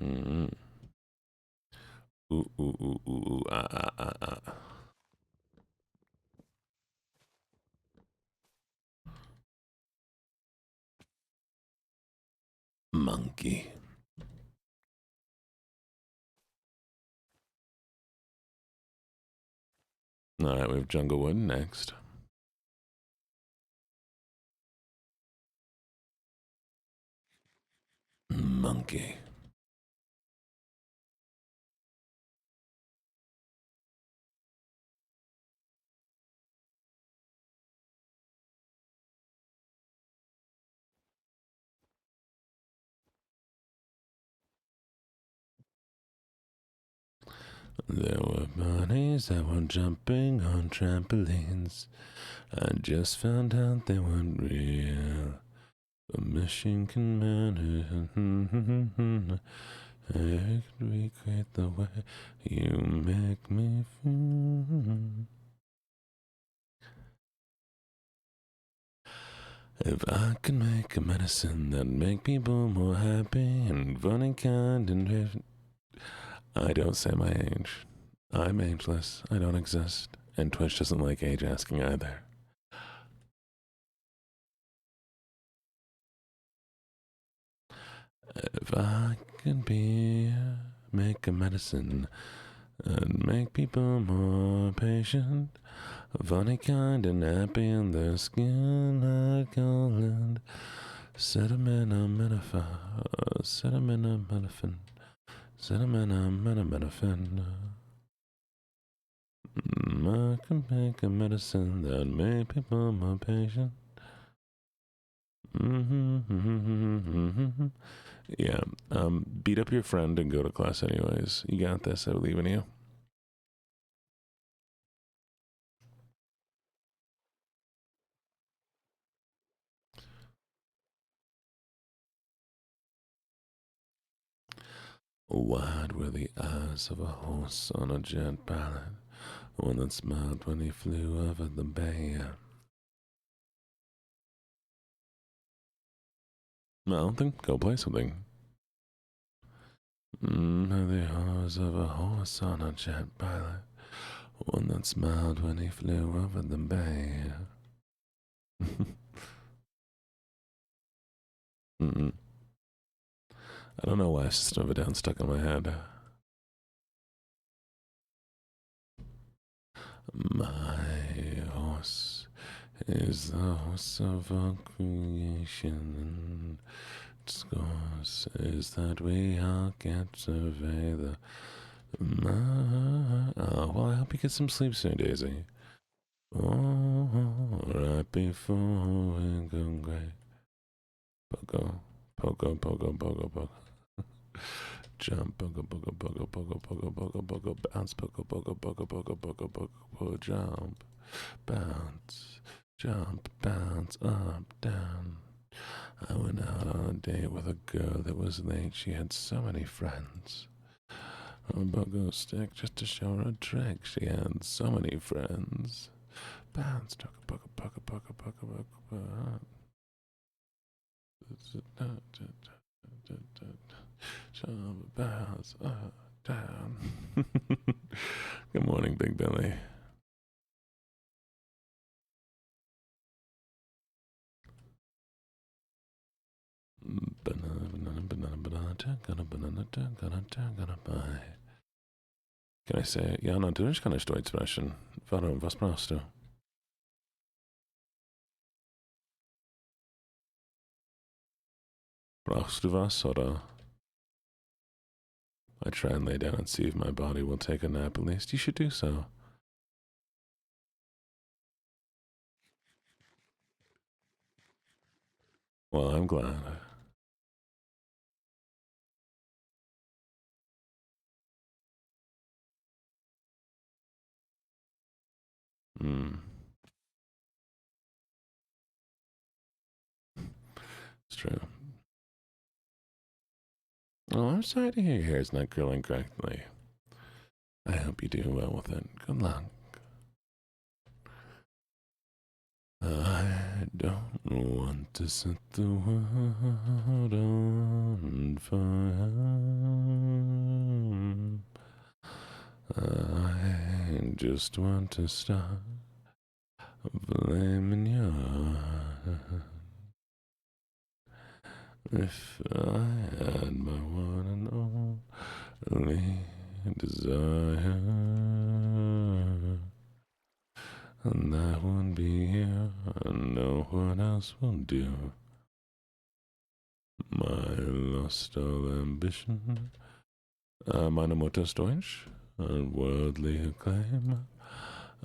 Mm-hmm. Ooh, ooh, ooh, ooh, ooh, Monkey. Alright, we have Junglewood next. monkey. There were bunnies that were jumping on trampolines. I just found out they weren't real. A machine can manage and recreate the way you make me feel. If I could make a medicine that'd make people more happy and funny, kind, and I don't say my age. I'm ageless. I don't exist. And Twitch doesn't like age asking either. If I could make a medicine and make people more patient, funny, kind, and happy in their skin, I'd call it acetaminophen. Acetaminophen. I can make a medicine that made people more patient. Yeah. Beat up your friend and go to class anyways. You got this. I believe in you. Wide were the eyes of a horse on a jet pilot, one that smiled when he flew over the bay. Well, then go play something. The eyes of a horse on a jet pilot, one that smiled when he flew over the bay. I don't know why System of a Down stuck in my head. My horse is the horse of our creation. Its course is that we all get to survey the. Oh, well, I hope you get some sleep soon, Daisy. Oh, right before we go great. Pogo, pogo, pogo, pogo, pogo. Jump, pogo, pogo, pogo, pogo, pogo, pogo, pogo, bounce, pogo, pogo, pogo, pogo, pogo, pogo, pogo, jump, bounce, jump, bounce, up, down. I went out on a date with a girl that was late. She had so many friends. A pogo stick just to show her a trick. She had so many friends. Bounce, pogo, pogo, pogo, pogo, pogo, pogo, jump, bounce, up, down. Good morning, Big Billy. Kan ich säga, ja, natürlich kann ich Deutsch sprechen. Warum, was brauchst du? Brauchst du was, oder? I try and lay down and see if my body will take a nap. At least you should do so. Well, I'm glad. It's true. Oh, I'm sorry to hear your hair's not curling correctly. I hope you do well with it. Good luck. I don't want to set the world on fire. I just want to start blaming your heart. If I had my one and only desire, and I won't be here, and no one else will do. My lost all ambition. Meine Mutter ist Deutsch, unworldly acclaim.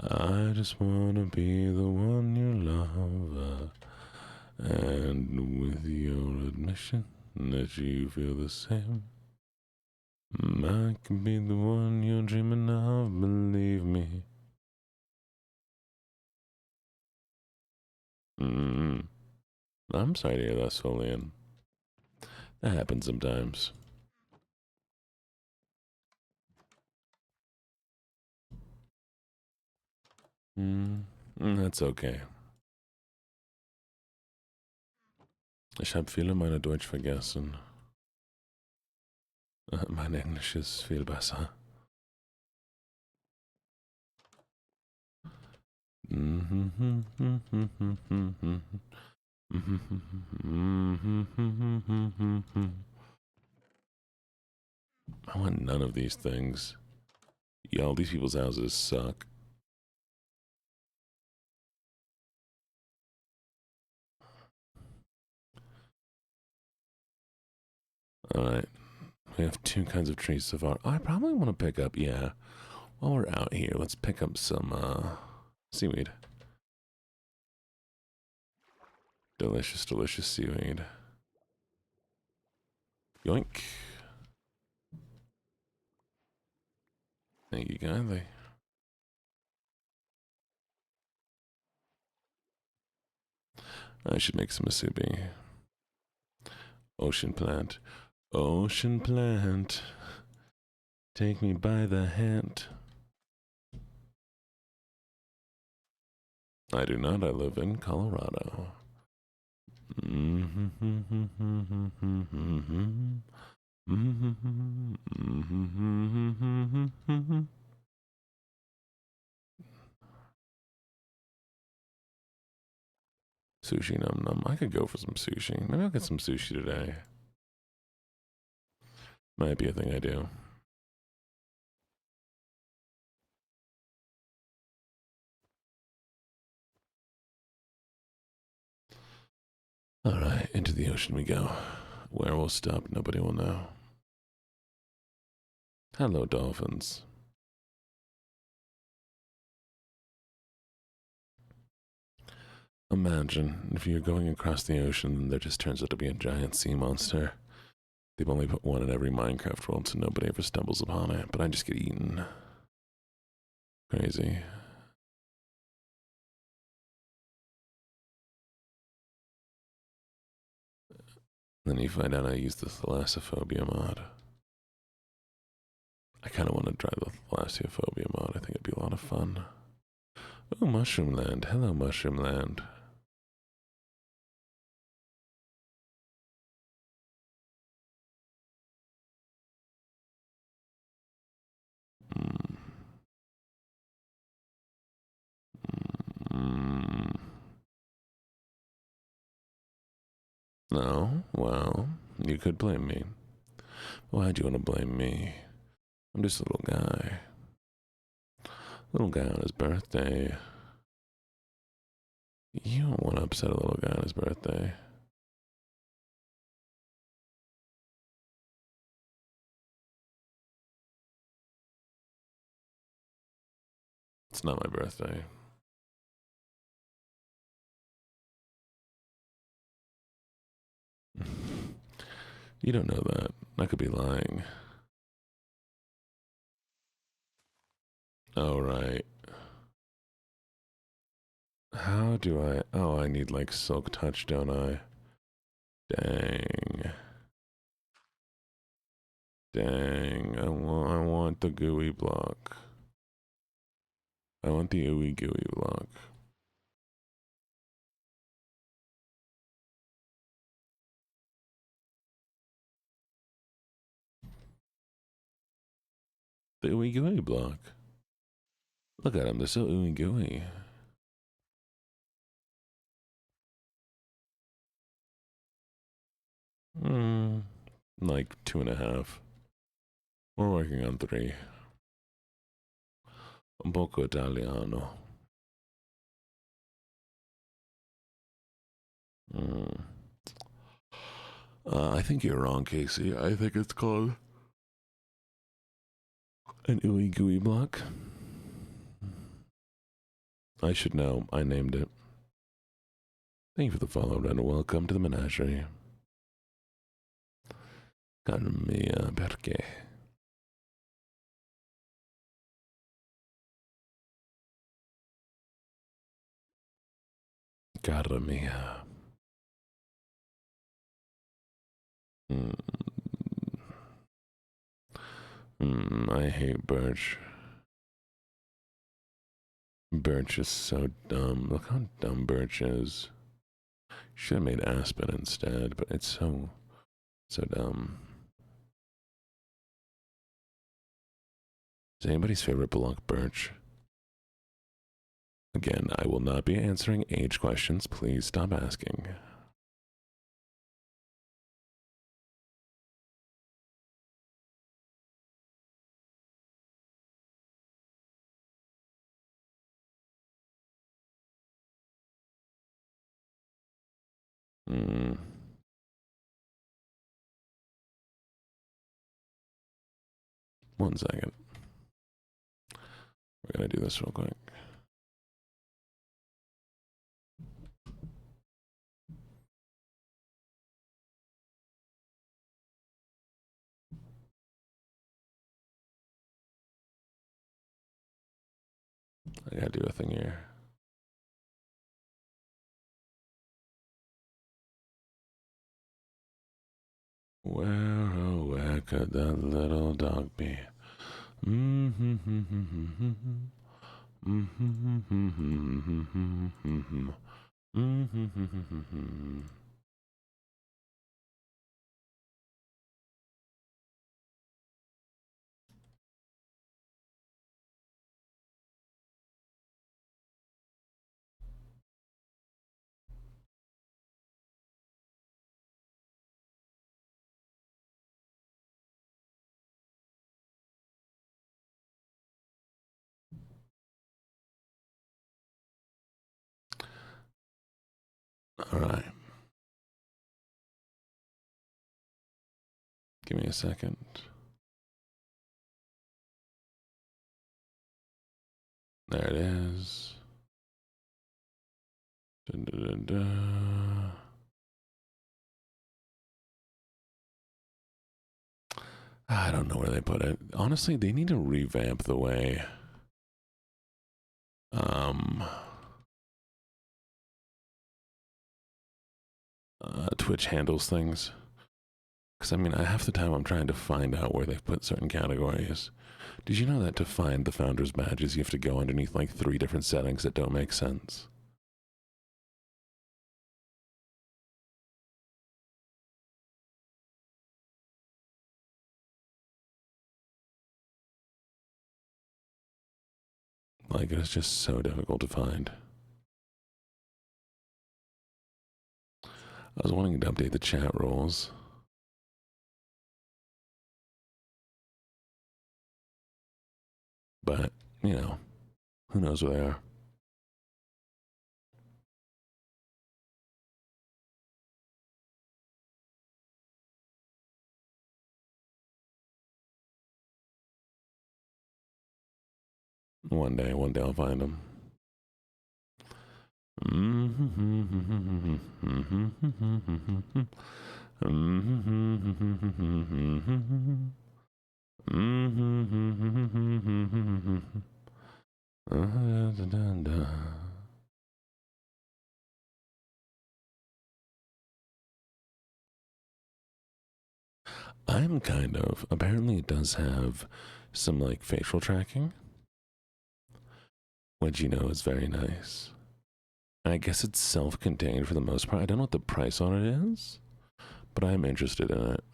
I just wanna be the one you love, and with your admission that you feel the same, I can be the one you're dreaming of, believe me. I'm sorry to hear that, Solian. That happens sometimes. That's okay. Ich habe viele meiner Deutsch vergessen. Mein Englisch ist viel besser. I want none of these things. Y'all, these people's houses suck. Alright. We have two kinds of trees so far. Oh, I probably want to pick up, yeah. While we're out here, let's pick up some, seaweed. Delicious, delicious seaweed. Yoink. Thank you kindly. I should make some musubi. Ocean plant. Ocean plant. Take me by the hand. I do not. I live in Colorado. Sushi num num. I could go for some sushi. Maybe I'll get some sushi today. Might be a thing I do. Alright, into the ocean we go. Where we'll stop, nobody will know. Hello, dolphins. Imagine if you're going across the ocean and there just turns out to be a giant sea monster. They've only put one in every Minecraft world, so nobody ever stumbles upon it, but I just get eaten. Crazy. Then you find out I use the thalassophobia mod. I kind of want to try the thalassophobia mod. I think it'd be a lot of fun. Oh, Mushroom Land. Hello, Mushroom Land. No? Well, you could blame me. Why'd you want to blame me? I'm just a little guy. Little guy on his birthday. You don't want to upset a little guy on his birthday. It's not my birthday. You don't know that. I could be lying. Oh, right. How do I... Oh, I need, like, Silk Touch, don't I? Dang. Dang. I want the gooey block. I want the ooey gooey block. The ooey gooey block. Look at them, they're so ooey gooey. Like 2.5. We're working on 3. Un poco Italiano. I think you're wrong, Casey. I think it's called an ooey gooey block. I should know. I named it. Thank you for the follow, and welcome to the menagerie. Cara mia, perché? Cara mia. I hate Birch. Birch is so dumb. Look how dumb Birch is. Should have made Aspen instead, but it's so dumb. Is anybody's favorite block Birch? Again, I will not be answering age questions. Please stop asking. One second. We're gonna do this real quick. I gotta do a thing here. Where, oh, where could that little dog be? All right. Give me a second. There it is. Dun, dun, dun, dun. I don't know where they put it. Honestly, they need to revamp the way Twitch handles things. Because, I mean, half the time I'm trying to find out where they've put certain categories. Did you know that to find the founder's badges, you have to go underneath like 3 different settings that don't make sense? Like, it's just so difficult to find. I was wanting to update the chat rules. But, you know, who knows where they are. One day I'll find them. I'm kind of. Apparently, it does have some like facial tracking, which you know is very nice. I guess it's self contained for the most part. I don't know what the price on it is, but I'm interested in it.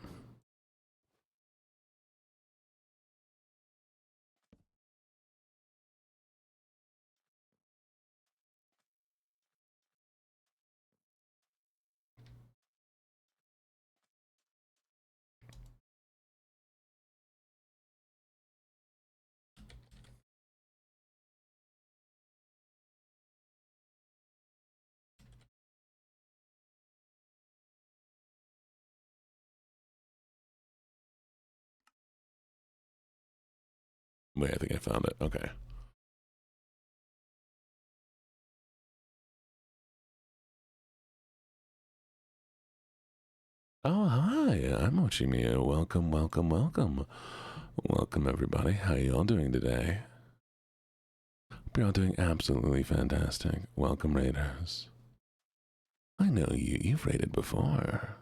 Wait, I think I found it. Okay. Oh, hi. I'm Ochimiya. Welcome, welcome, welcome. Welcome, everybody. How you all doing today? Hope you're all doing absolutely fantastic. Welcome, Raiders. I know you. You've raided before.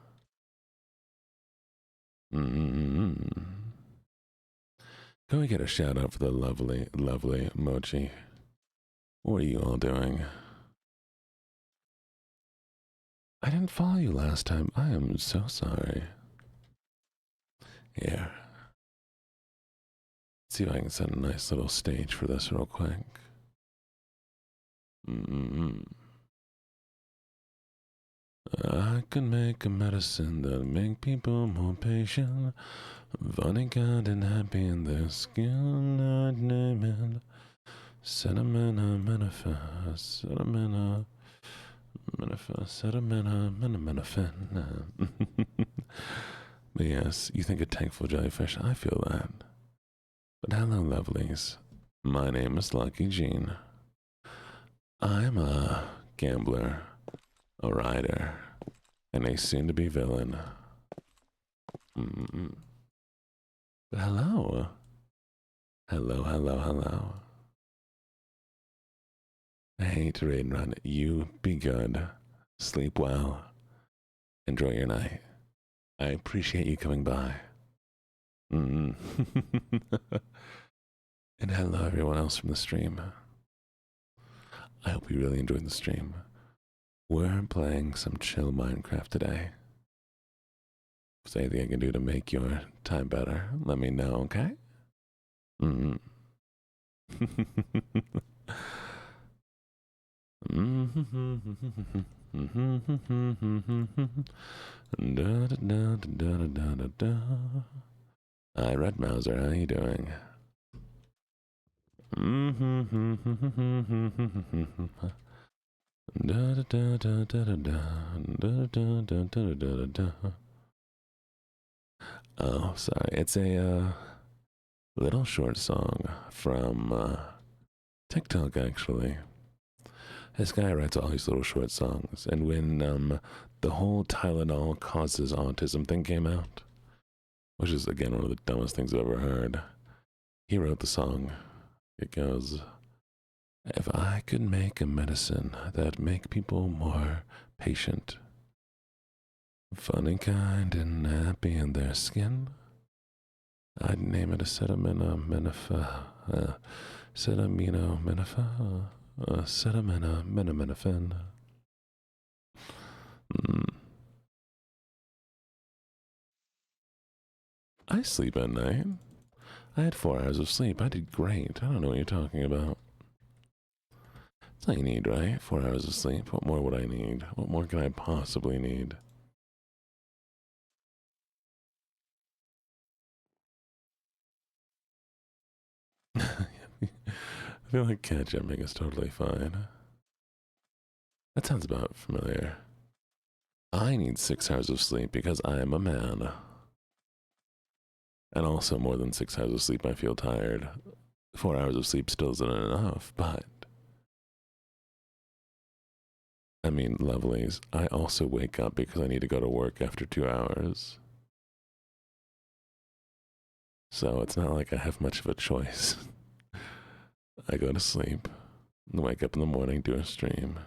Mm-hmm. Can we get a shout out for the lovely, lovely Mochi? What are you all doing? I didn't follow you last time. I am so sorry. Here. Let's see if I can set a nice little stage for this real quick. Mm-hmm. I can make a medicine that'll make people more patient, funny, kind, and happy in their skin. I'd name it Sedimenta, Sedimenta, Sedimenta. But yes, you think a tankful jellyfish, I feel that. But hello, lovelies. My name is LuckyJene. I'm a gambler, a writer, and a soon-to-be villain. Mm-mm. But hello. Hello, hello, hello. I hate to raid and run. You be good. Sleep well. Enjoy your night. I appreciate you coming by. Mm-mm. And hello, everyone else from the stream. I hope you really enjoyed the stream. We're playing some chill Minecraft today. If there's anything I can do to make your time better, let me know, okay? Mm. Hi, Red Mouser, how you doing? Oh, sorry. It's a little short song from TikTok, actually. This guy writes all these little short songs, and when the whole Tylenol causes autism thing came out, which is again one of the dumbest things I've ever heard, he wrote the song. It goes, "If I could make a medicine that'd make people more patient, funny, kind, and happy in their skin, I'd name it a acetaminophen, acetaminophen. I sleep at night. I had 4 hours of sleep. I did great. I don't know what you're talking about. That's all you need, right? 4 hours of sleep. What more would I need? What more can I possibly need? I feel like cat jumping is totally fine. That sounds about familiar. I need 6 hours of sleep because I am a man. And also, more than 6 hours of sleep, I feel tired. 4 hours of sleep still isn't enough, but. I mean, lovelies, I also wake up because I need to go to work after 2 hours. So it's not like I have much of a choice. I go to sleep, wake up in the morning, do a stream.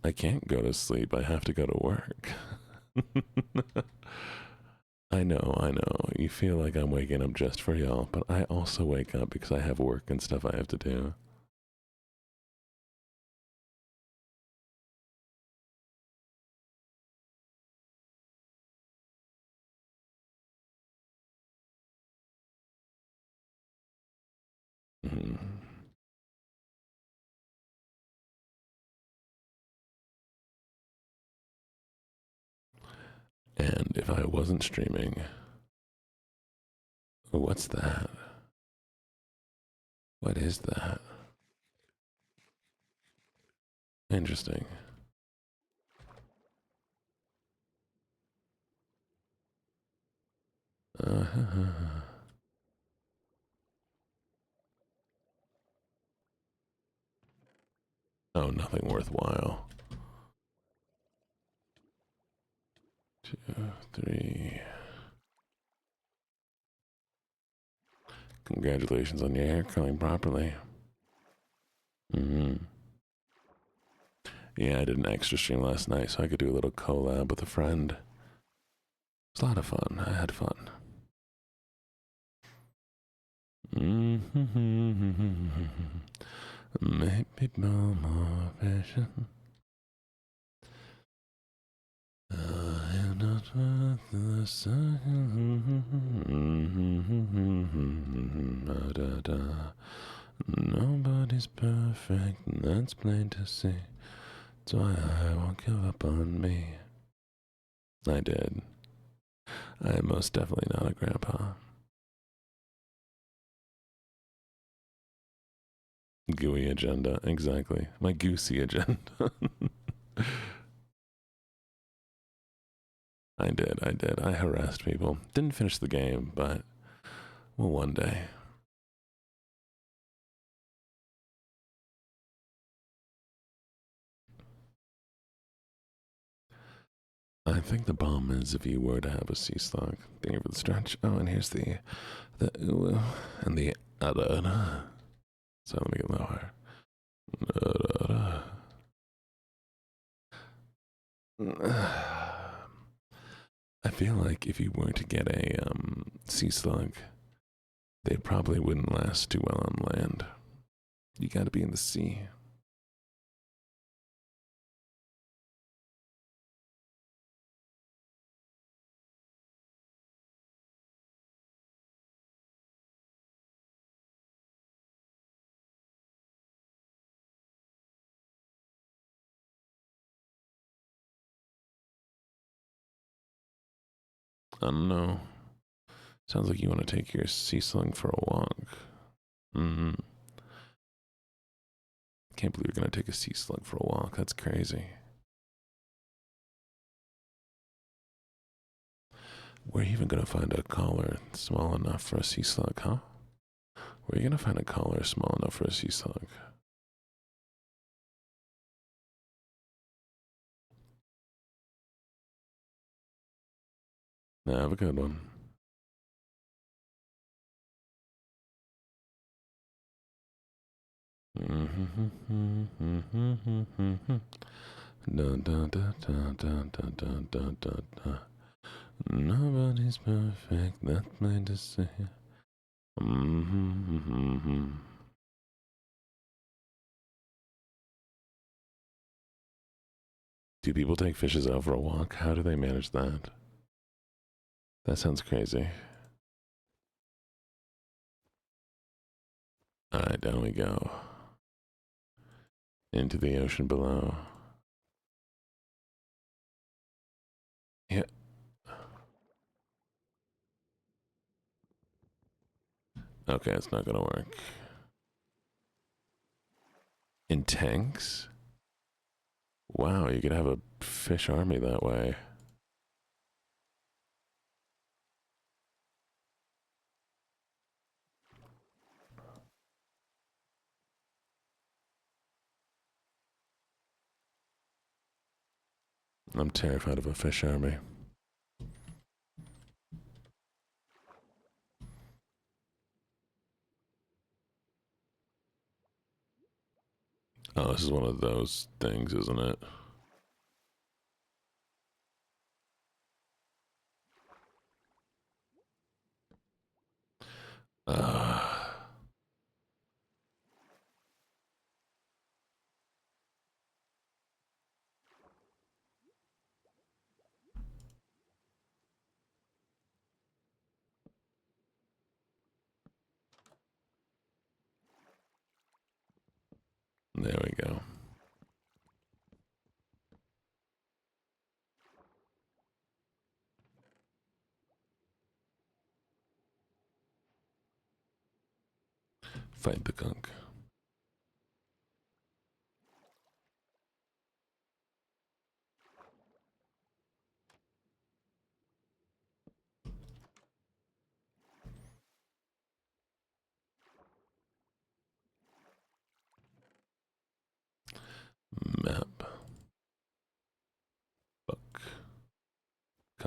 I can't go to sleep, I have to go to work. I know. You feel like I'm waking up just for y'all, but I also wake up because I have work and stuff I have to do. Mm. And if I wasn't streaming, what's that? What is that? Interesting. Oh, nothing worthwhile. 2, 3. Congratulations on your hair curling properly. Yeah, I did an extra stream last night so I could do a little collab with a friend. It was a lot of fun. I had fun. Maybe no more passion. I am not worth the sun. Nobody's perfect, that's plain to see. That's why I won't give up on me. I did. I am most definitely not a grandpa. Gooey agenda, exactly. My goosey agenda. I did. I harassed people. Didn't finish the game, but well, one day. I think the bomb is if you were to have a sea slug. Thank you for the stretch. Oh, and here's the ooh and the other. So let me get lower. I feel like if you were to get a sea slug, they probably wouldn't last too well on land. You gotta be in the sea. I don't know. Sounds like you want to take your sea slug for a walk. Can't believe you're gonna take a sea slug for a walk. That's crazy. Where are you even gonna find a collar small enough for a sea slug, huh? Where are you gonna find a collar small enough for a sea slug? Have a good one. Nobody's perfect, that's plain to say. Do people take fishes out for a walk? How do they manage that? That sounds crazy. Alright, down we go. Into the ocean below. Yeah. Okay, it's not gonna work. In tanks? Wow, you could have a fish army that way. I'm terrified of a fish army. Oh, this is one of those things, isn't it? There we go. Fight the gunk.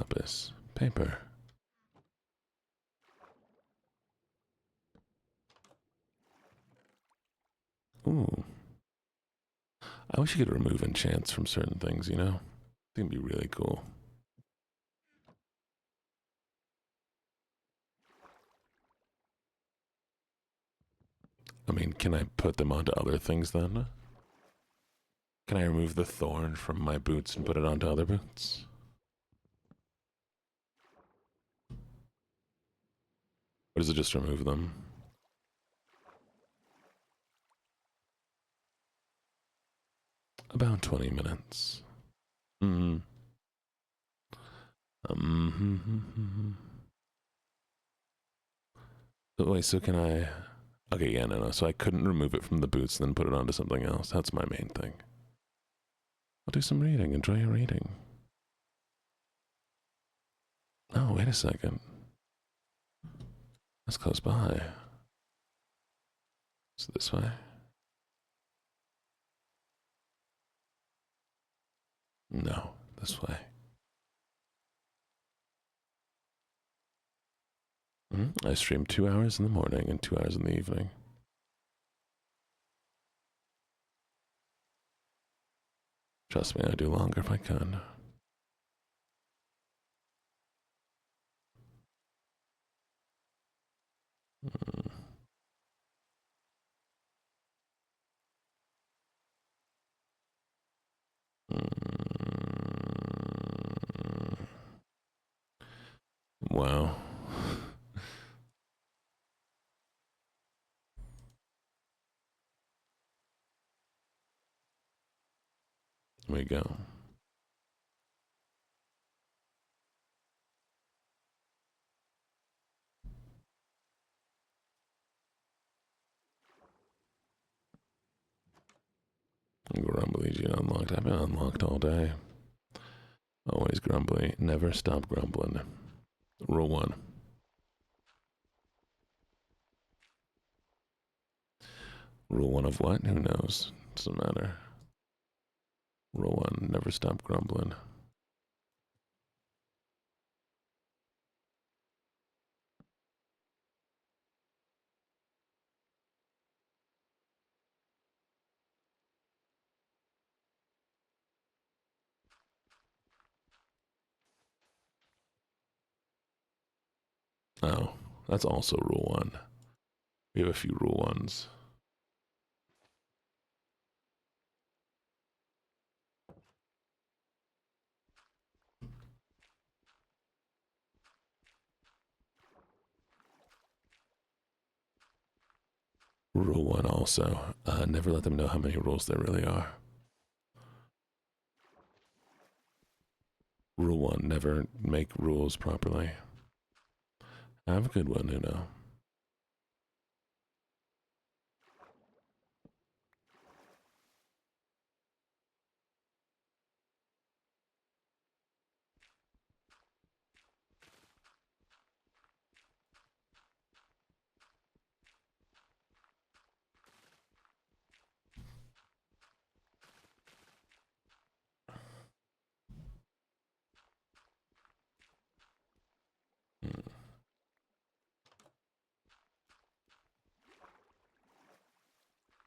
compass. Paper. Ooh. I wish you could remove enchants from certain things, you know? I think it'd be really cool. I mean, can I put them onto other things then? Can I remove the thorn from my boots and put it onto other boots? Or does it just remove them? About 20 minutes. Mm-hmm. Wait, so can I... Okay, yeah, no. So I couldn't remove it from the boots and then put it onto something else. That's my main thing. I'll do some reading. Enjoy your reading. Oh, wait a second. That's close by. Is it this way? No, this way. I stream 2 hours in the morning and 2 hours in the evening. Trust me, I'd do longer if I could. Wow. Here we go. Grumbly Gene unlocked. I've been unlocked all day. Always grumbly. Never stop grumbling. Rule 1. Rule 1 of what? Who knows? Doesn't matter. Rule 1. Never stop grumbling. Oh, that's also rule 1. We have a few rule 1s. Rule 1 also. Never let them know how many rules there really are. Rule 1. Never make rules properly. Have a good one, Uno.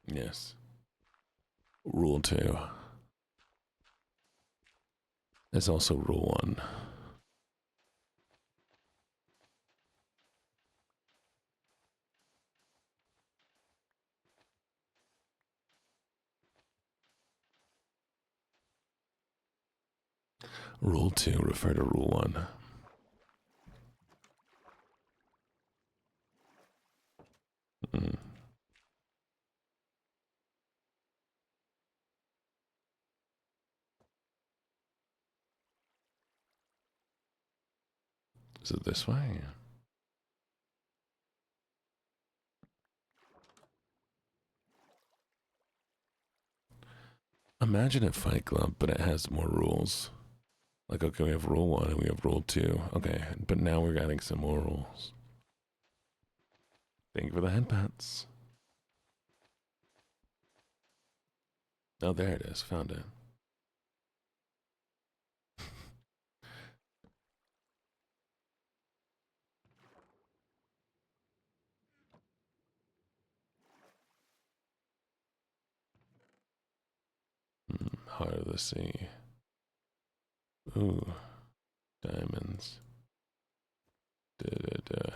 Yes. Rule 2. There's also rule 1. Rule 2. Refer to rule 1. Is it this way? Imagine a Fight Club, but it has more rules. Like, okay, we have rule 1 and we have rule 2. Okay, but now we're adding some more rules. Thank you for the headpats. Oh, there it is. Found it. Heart of the sea. Ooh, diamonds. Da da da.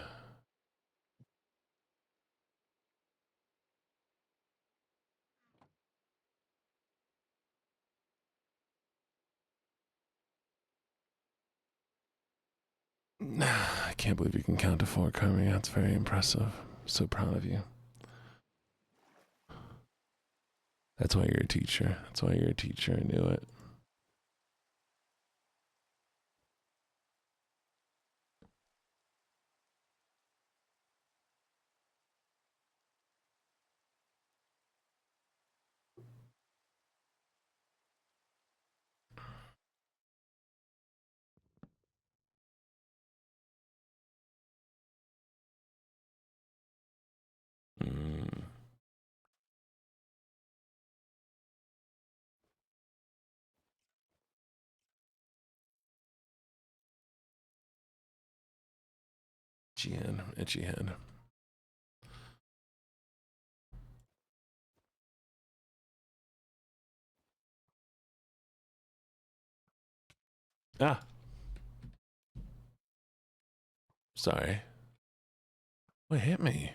I can't believe you can count to 4, Carmi. That's very impressive. So proud of you. That's why you're a teacher. That's why you're a teacher. I knew it. Mm. Itchy hand. Itchy hand. Ah. Sorry. What hit me?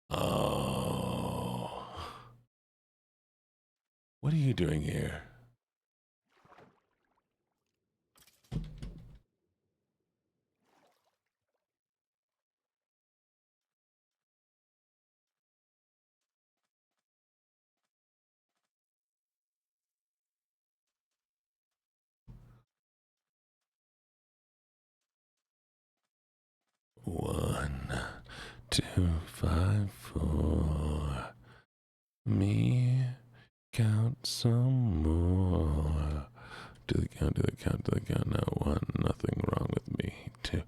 Oh. What are you doing here? One, 2, 5, 4. Me count some more. Do the count, do the count, do the count. Now 1, nothing wrong with me. 2,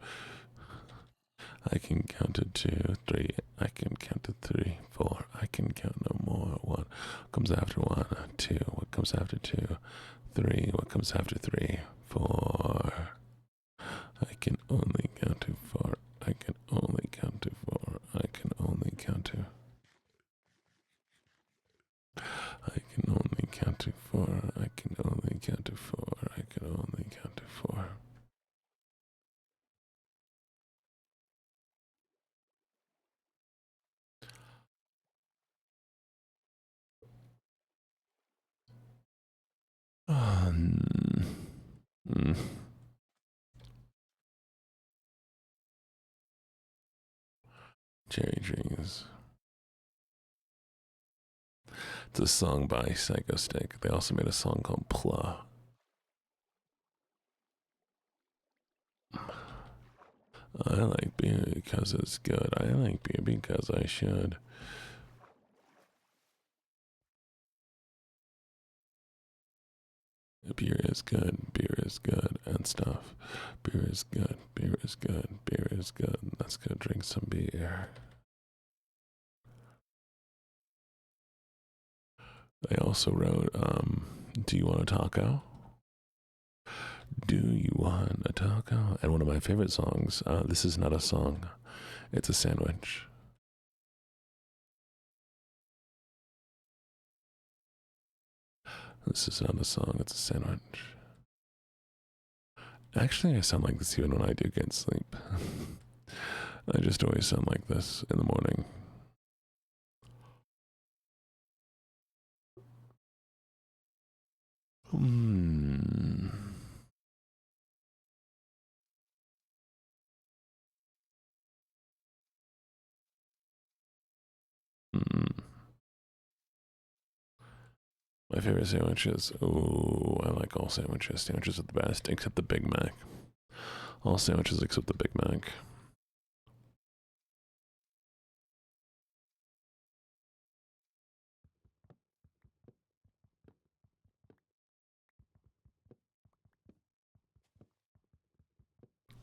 I can count to 2, 3. I can count to 3, 4. I can count no more. 1 comes after 1, 2. What comes after 2? 3. What comes after 3? 4. I can only count to 4. I can only count to 4. I can only count to. I can only count to 4. I can only count to 4. I can only count to 4. Mm. Cherry trees. It's a song by Psycho Stick. They also made a song called Pla. I like beer because it's good. I like beer because I should. Beer is good. Beer is good and stuff. Beer is good. Beer is good. Beer is good. Let's go drink some beer. They also wrote, Do you want a taco? Do you want a taco? And one of my favorite songs, this is not a song, it's a sandwich. This is not a song, it's a sandwich. Actually, I sound like this even when I do get sleep. I just always sound like this in the morning. Hmm. Mm. My favorite sandwiches. Oh, I like all sandwiches. Sandwiches are the best, except the Big Mac. All sandwiches except the Big Mac.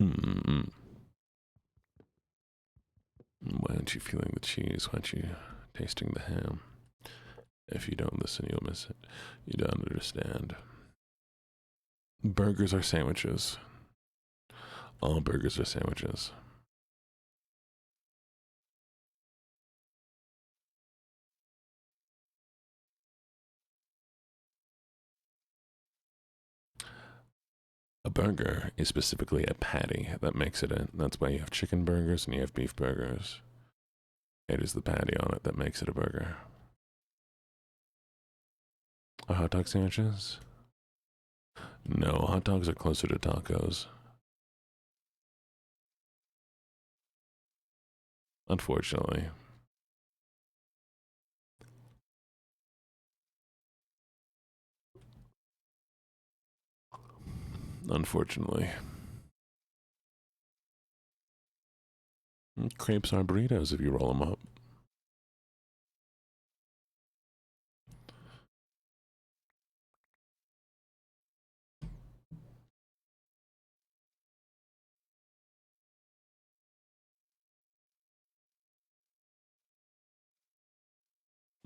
Mm-mm. Why aren't you feeling the cheese? Why aren't you tasting the ham? If you don't listen, you'll miss it. You don't understand. Burgers are sandwiches. All burgers are sandwiches. A burger is specifically a patty that makes it in. That's why you have chicken burgers and you have beef burgers. It is the patty on it that makes it a burger. A hot dog sandwiches? No, hot dogs are closer to tacos. Unfortunately. Unfortunately. Crepes are burritos if you roll them up.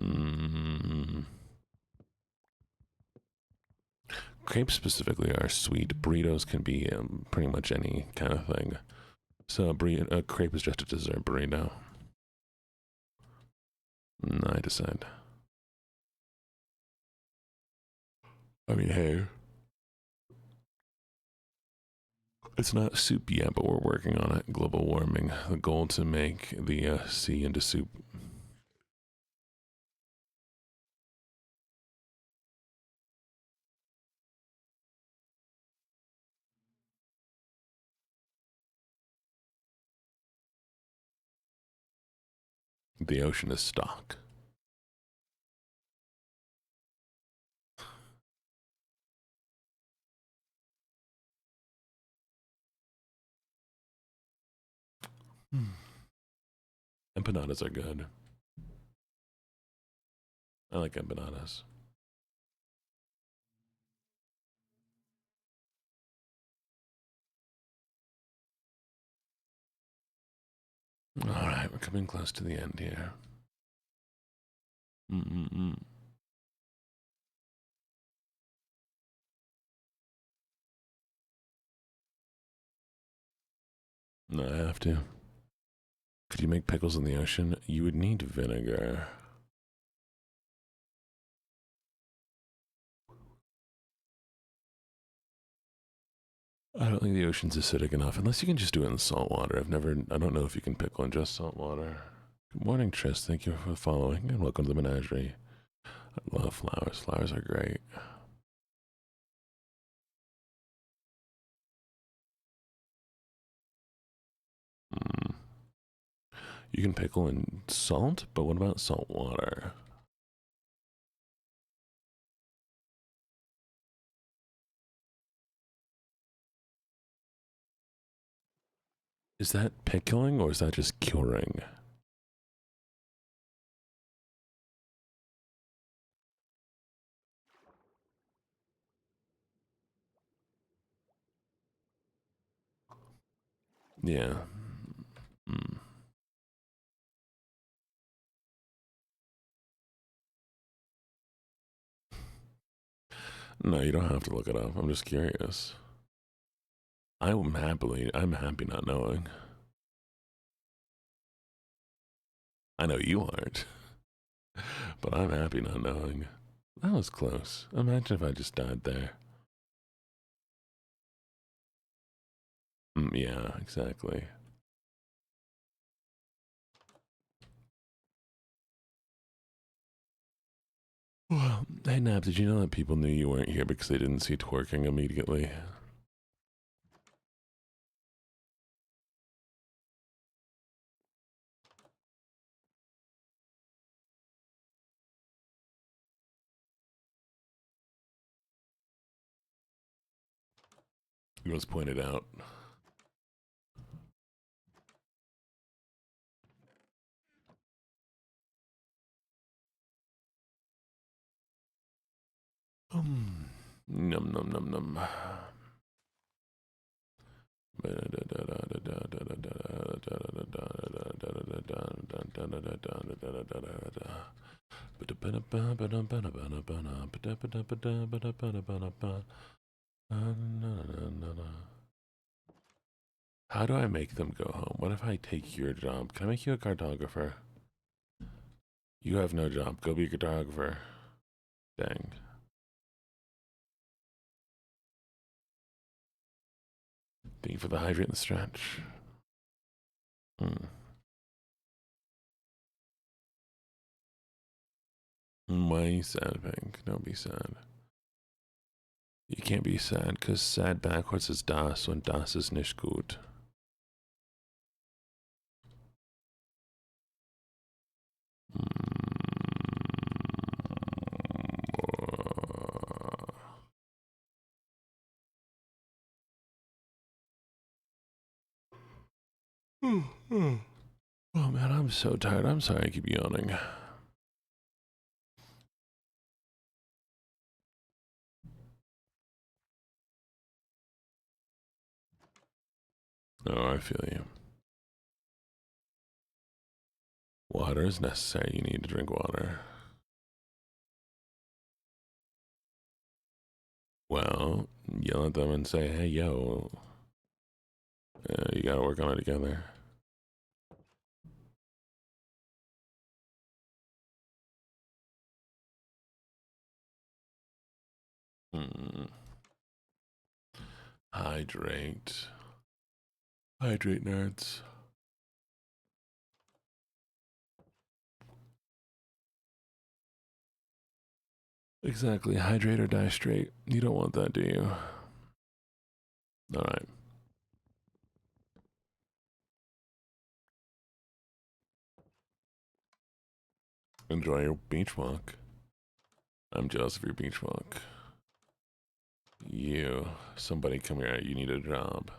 Mm. Crepes specifically are sweet. Burritos can be pretty much any kind of thing. So a crepe is just a dessert burrito. I decide. I mean, hey, it's not soup yet, but we're working on it. Global warming. The goal to make the sea into soup. The ocean is stock. Empanadas are good. I like empanadas. All right, we're coming close to the end here. Mm-mm-mm. No, I have to. Could you make pickles in the ocean? You would need vinegar. I don't think the ocean's acidic enough, unless you can just do it in salt water. I don't know if you can pickle in just salt water. Good morning, Tris. Thank you for following, and welcome to the menagerie. I love flowers. Flowers are great. Mm. You can pickle in salt, but what about salt water? Is that pickling, or is that just curing? Yeah. Mm. No, you don't have to look it up. I'm just curious. I'm happy not knowing. I know you aren't, but I'm happy not knowing. That was close. Imagine if I just died there. Yeah, exactly. Well, hey Nap, did you know that people knew you weren't here because they didn't see twerking immediately? It was pointed out. Num num num num. How do I make them go home? What if I take your job? Can I make you a cartographer? You have no job. Go be a cartographer. Dang. Thank you for the hydrate and the stretch. Why are you sad, Pink? Don't be sad. You can't be sad, because sad backwards is das, und das ist nicht gut. Oh man, I'm so tired. I'm sorry I keep yawning. Oh, I feel you. Water is necessary. You need to drink water. Well, yell at them and say, hey, yo, you gotta work on it together. Hydrate. Hydrate, nerds. Exactly. Hydrate or die straight. You don't want that, do you? Alright. Enjoy your beach walk. I'm jealous of your beach walk. You. Somebody come here. You need a job.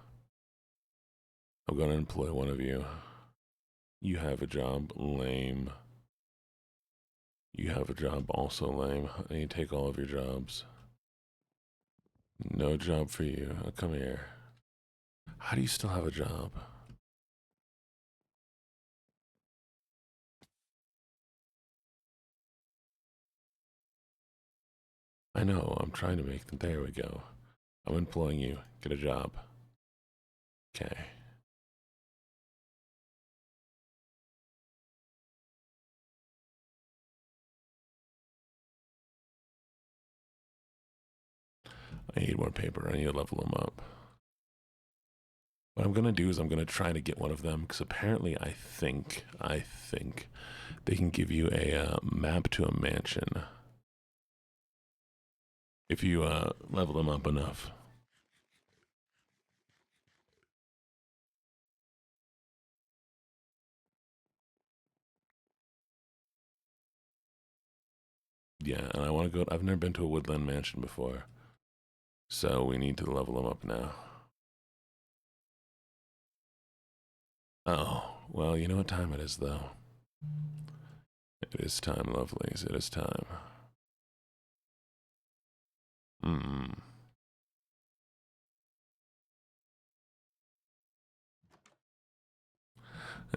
I'm gonna employ one of you. You have a job. Lame. You have a job. Also lame. I need to take all of your jobs. No job for you. Come here. How do you still have a job? I know. I'm trying to make them. There we go. I'm employing you. Get a job. Okay. I need more paper. I need to level them up. What I'm gonna do is I'm gonna try to get one of them because apparently I think they can give you a map to a mansion if you level them up enough. Yeah, and I want to go. I've never been to a woodland mansion before, so we need to level them up now. Oh, well, you know what time it is, though. It is time, lovelies. It is time.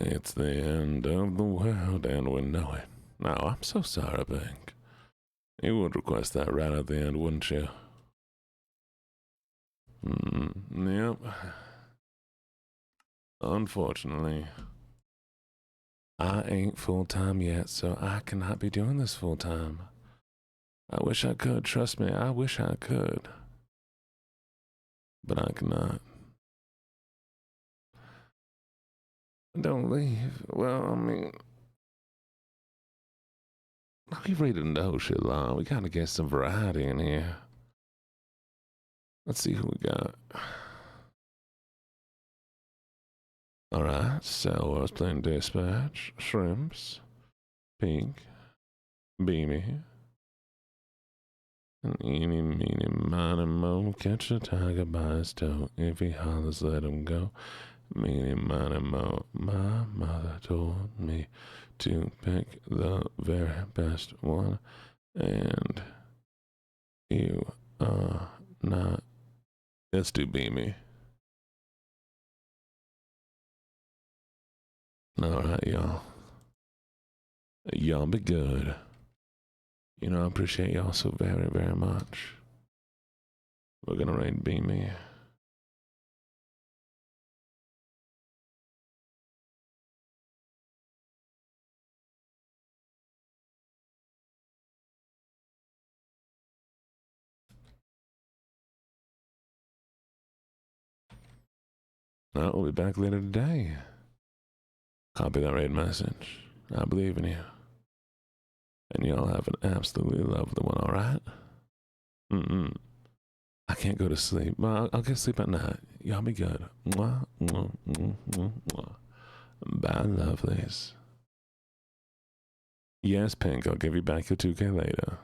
It's the end of the world, and we know it. No, I'm so sorry, Pink. You would request that right at the end, wouldn't you? Yep. Unfortunately, I ain't full-time yet, so I cannot be doing this full-time. I wish I could, trust me, I wish I could. But I cannot. Don't leave. Well, I mean, we really know shit long. We gotta get some variety in here. Let's see who we got. Alright, so I was playing Dispatch, Shrimps, Pink, Beamy, and eeny, meeny, miny, mo, catch a tiger by his toe. If he hollers, let him go. Meeny, miny, mo, my mother told me to pick the very best one, and you are not. Let's do Beamy. Alright, y'all. Y'all be good. You know, I appreciate y'all so very, very much. We're gonna raid Beamy. We'll be back later today. Copy that raid message. I believe in you. And y'all have an absolutely lovely one, alright? I can't go to sleep. Well, I'll get sleep at night. Y'all be good. Mwah, mwah, mwah, mwah, mwah. Bye, lovelies. Yes, Pink, I'll give you back your 2K later.